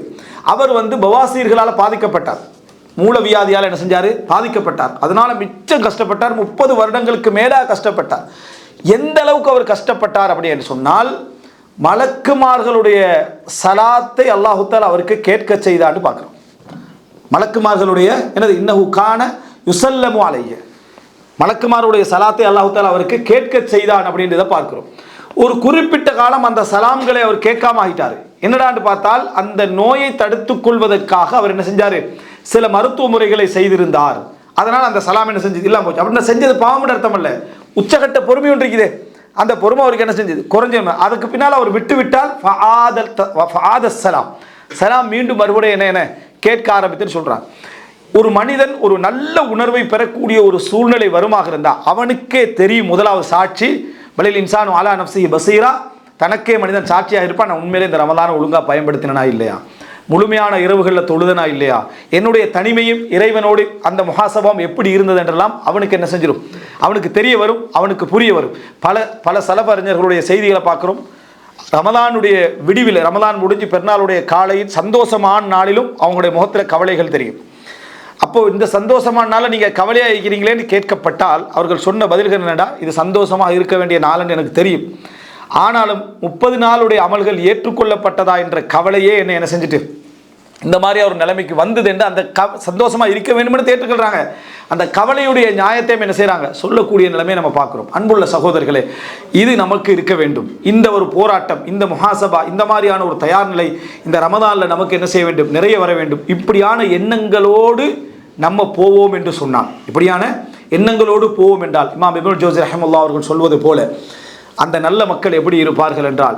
A: அவர் பவாசீர்களால் பாதிக்கப்பட்டார், மூலவியாதியால் என்ன செஞ்சார், பாதிக்கப்பட்டார். அதனால மிச்சம் கஷ்டப்பட்டார், 30 வருடங்களுக்கு மேலாக கஷ்டப்பட்டார். எந்த அளவுக்கு அவர் கஷ்டப்பட்டார் அப்படின்னு சொன்னால், மலக்குமார்களுடைய சலாத்தை அல்லாஹு தஆலா அவருக்கு கேட்க செய்தான்னு பார்க்குறோம். மலக்குமார்களுடைய என்னது இன்னஹு கான யுஸல்லமு அலைஹி, மலக்குமாருடைய சலாத்தை அல்லாஹு தஆலா அவருக்கு கேட்க செய்தான் அப்படின்றத பார்க்கிறோம். ஒரு குறிப்பிட்ட காலம் அந்த சலாம்களை அவர் கேட்காம ஆகிட்டார். என்னடான்னு பார்த்தால் அந்த நோயை தடுத்துக் கொள்வதற்காக அவர் என்ன செஞ்சார், சில மருத்துவ முறைகளை செய்திருந்தார். அதனால் அந்த சலாம் என்ன செஞ்சது இல்லாமல் போச்சு. அப்படின்னு செஞ்சது பாவம்னு அர்த்தம் இல்லை, உச்சகட்ட பொறுமை ஒன்று இருக்குது. அந்த பொறுமை அவருக்கு என்ன செஞ்சது, குறைஞ்ச. அதுக்கு பின்னால் அவர் விட்டு விட்டால் சலாம் மீண்டும் மறுபடியும் என்ன கேட்க ஆரம்பித்துன்னு சொல்றாங்க. ஒரு மனிதன் ஒரு நல்ல உணர்வை பெறக்கூடிய ஒரு சூழ்நிலை வருமாக இருந்தால் அவனுக்கே தெரியும். முதலாவது சாட்சி பலில் இன்சானு அலா நஃப்ஸிஹி பஸீரா, தனக்கே மனிதன் சாட்சியாக இருப்பான். நான் உண்மையிலே இந்த ரமலானை ஒழுங்காக பயன்படுத்தினா இல்லையா, முழுமையான இரவுகளில் தொழுதனா இல்லையா, என்னுடைய தனிமையும் இறைவனோடு அந்த முஹாசபம் எப்படி இருந்தது என்றெல்லாம் அவனுக்கு என்ன செஞ்சிடும், அவனுக்கு தெரிய வரும், அவனுக்கு புரிய வரும். பல சலஃப் அறிஞர்களுடைய செய்திகளை பார்க்குறோம். ரமலானுடைய விடிவில், ரமலான் முடிஞ்சு பெருநாளுடைய காலையில் சந்தோஷமான நாளிலும் அவங்களுடைய முகத்தில் கவலைகள் தெரியும். அப்போது இந்த சந்தோஷமான நாளில் நீங்கள் கவலையாக இருக்கிறீங்களேன்னு கேட்கப்பட்டால் அவர்கள் சொன்ன பதில்கள் என்னடா, இது சந்தோஷமாக இருக்க வேண்டிய நாள்னு எனக்கு தெரியும், ஆனாலும் 30 நாளுடைய அமல்கள் ஏற்றுக்கொள்ளப்பட்டதா என்ற கவலையே என்ன செஞ்சுட்டு இந்த மாதிரி ஒரு நிலைமைக்கு வந்தது என்று அந்த சந்தோஷமாக இருக்க வேண்டும்னு ஏற்றுக்கொள்கிறாங்க. அந்த கவலையுடைய நியாயத்தையும் என்ன செய்கிறாங்க, சொல்லக்கூடிய நிலைமையை நம்ம பார்க்குறோம். அன்புள்ள சகோதரர்களே, இது நமக்கு இருக்க வேண்டும். இந்த ஒரு போராட்டம், இந்த முஹாசபா, இந்த மாதிரியான ஒரு தயார் நிலை இந்த ரமதானில் நமக்கு என்ன செய்ய வேண்டும், நிறைய வர வேண்டும். இப்படியான எண்ணங்களோடு நம்ம போவோம் என்று சொன்னான். இப்படியான எண்ணங்களோடு போவோம் என்றால் இமாம் இப்னு ஜௌஸி ரஹ்மத்துல்லாஹி அவர்கள் சொல்வது போல அந்த நல்ல மக்கள் எப்படி இருப்பார்கள் என்றால்,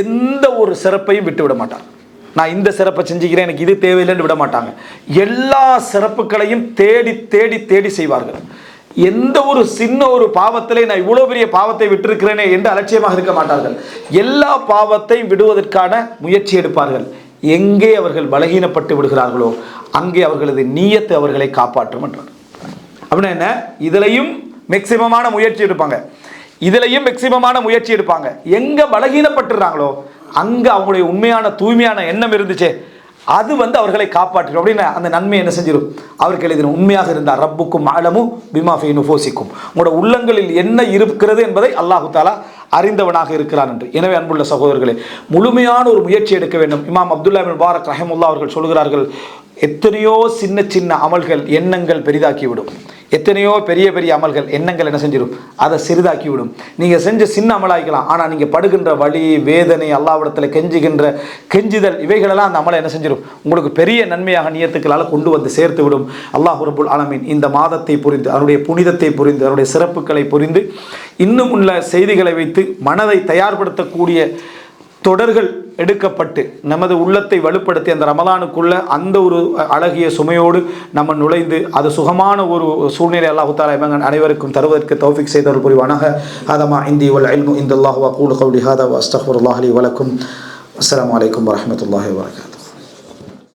A: எந்த ஒரு சிறப்பையும் விட்டு விட மாட்டார். நான் இந்த சிறப்பை செஞ்சுக்கிறேன், எனக்கு இது தேவையில்லைன்னு விட மாட்டாங்க. எல்லா சிறப்புகளையும் தேடி தேடி தேடி செய்வார்கள். எந்த ஒரு சின்ன ஒரு பாவத்திலே நான் இவ்வளோ பெரிய பாவத்தை விட்டிருக்கிறேனே என்று அலட்சியமாக இருக்க மாட்டார்கள். எல்லா பாவத்தையும் விடுவதற்கான முயற்சி எடுப்பார்கள். எங்கே அவர்கள் பலகீனப்பட்டு விடுகிறார்களோ அங்கே அவர்களது நீயத்தை அவர்களை காப்பாற்றும் என்றார். அப்படின்னா என்ன, இதுலையும் மேக்சிமமான முயற்சி எடுப்பாங்க, இதுலையும் மேக்சிமமான முயற்சி எடுப்பாங்க. எங்கே பலகீனப்பட்டுறாங்களோ அங்கே அவங்களுடைய உண்மையான தூய்மையான எண்ணம் இருந்துச்சே அது அவர்களை காப்பாற்றும். அப்படின்னு அந்த நன்மை என்ன செஞ்சிடும், அவருக்கு எழுதிடும். உண்மையாக இருந்தால் ரப்புக்கும் அலமு பிமா ஃபீ நுஃபூசிக்கும், உங்களோட உள்ளங்களில் என்ன இருக்கிறது என்பதை அல்லாஹு தாலா அறிந்தவனாக இருக்கிறான் என்று. எனவே அன்புள்ள சகோதரர்களே, முழுமையான ஒரு முயற்சி எடுக்க வேண்டும். இமாம் அப்துல்லா பின் முபாரக் ரஹிமஹுல்லாஹ் அவர்கள் சொல்கிறார்கள், எத்தனையோ சின்ன சின்ன அமல்கள் எண்ணங்கள் பெரிதாக்கிவிடும், எத்தனையோ பெரிய பெரிய அமல்கள் எண்ணங்கள் என்ன செஞ்சிடும், அதை சிறிதாக்கிவிடும். நீங்கள் செஞ்ச சின்ன அமலாகிக்கலாம், ஆனால் நீங்கள் படுகின்ற வலி, வேதனை, அல்லாஹ்விடத்தில் கெஞ்சுதல், இவைகளெல்லாம் அந்த அமலை என்ன செஞ்சிடும், உங்களுக்கு பெரிய நன்மையாக நியத்துக்களால் கொண்டு வந்து சேர்த்து விடும். அல்லாஹ் ரப்புல் ஆலமீன் இந்த மாதத்தை புரிந்து, அதனுடைய புனிதத்தை புரிந்து, அதனுடைய சிறப்புகளை புரிந்து, இன்னும் உள்ள செய்திகளை வைத்து மனதை தயார்படுத்தக்கூடிய தொடர்கள் எடுக்கப்பட்டு நமது உள்ளத்தை வலுப்படுத்தி அந்த ரமலானுக்குள்ள அந்த ஒரு அழகிய சுமையோடு நம்ம நுழைந்து அது சுகமான ஒரு சூழ்நிலை அல்லாஹ் தஆலா எங்கள் அனைவருக்கும் தருவதற்கு தௌஃபீக் செய்தருள் புரிவானாக. ஹதமா இந்தி வல் இல்மு இந்தல்லாஹ் வ அகூலு கௌலி ஹாதா வ அஸ்தக்ஃபிருல்லாஹ் லி வ லக்கும். அஸ்ஸலாமு அலைக்கும் வ ரஹ்மத்துல்லாஹி வ பரகாத்துஹு.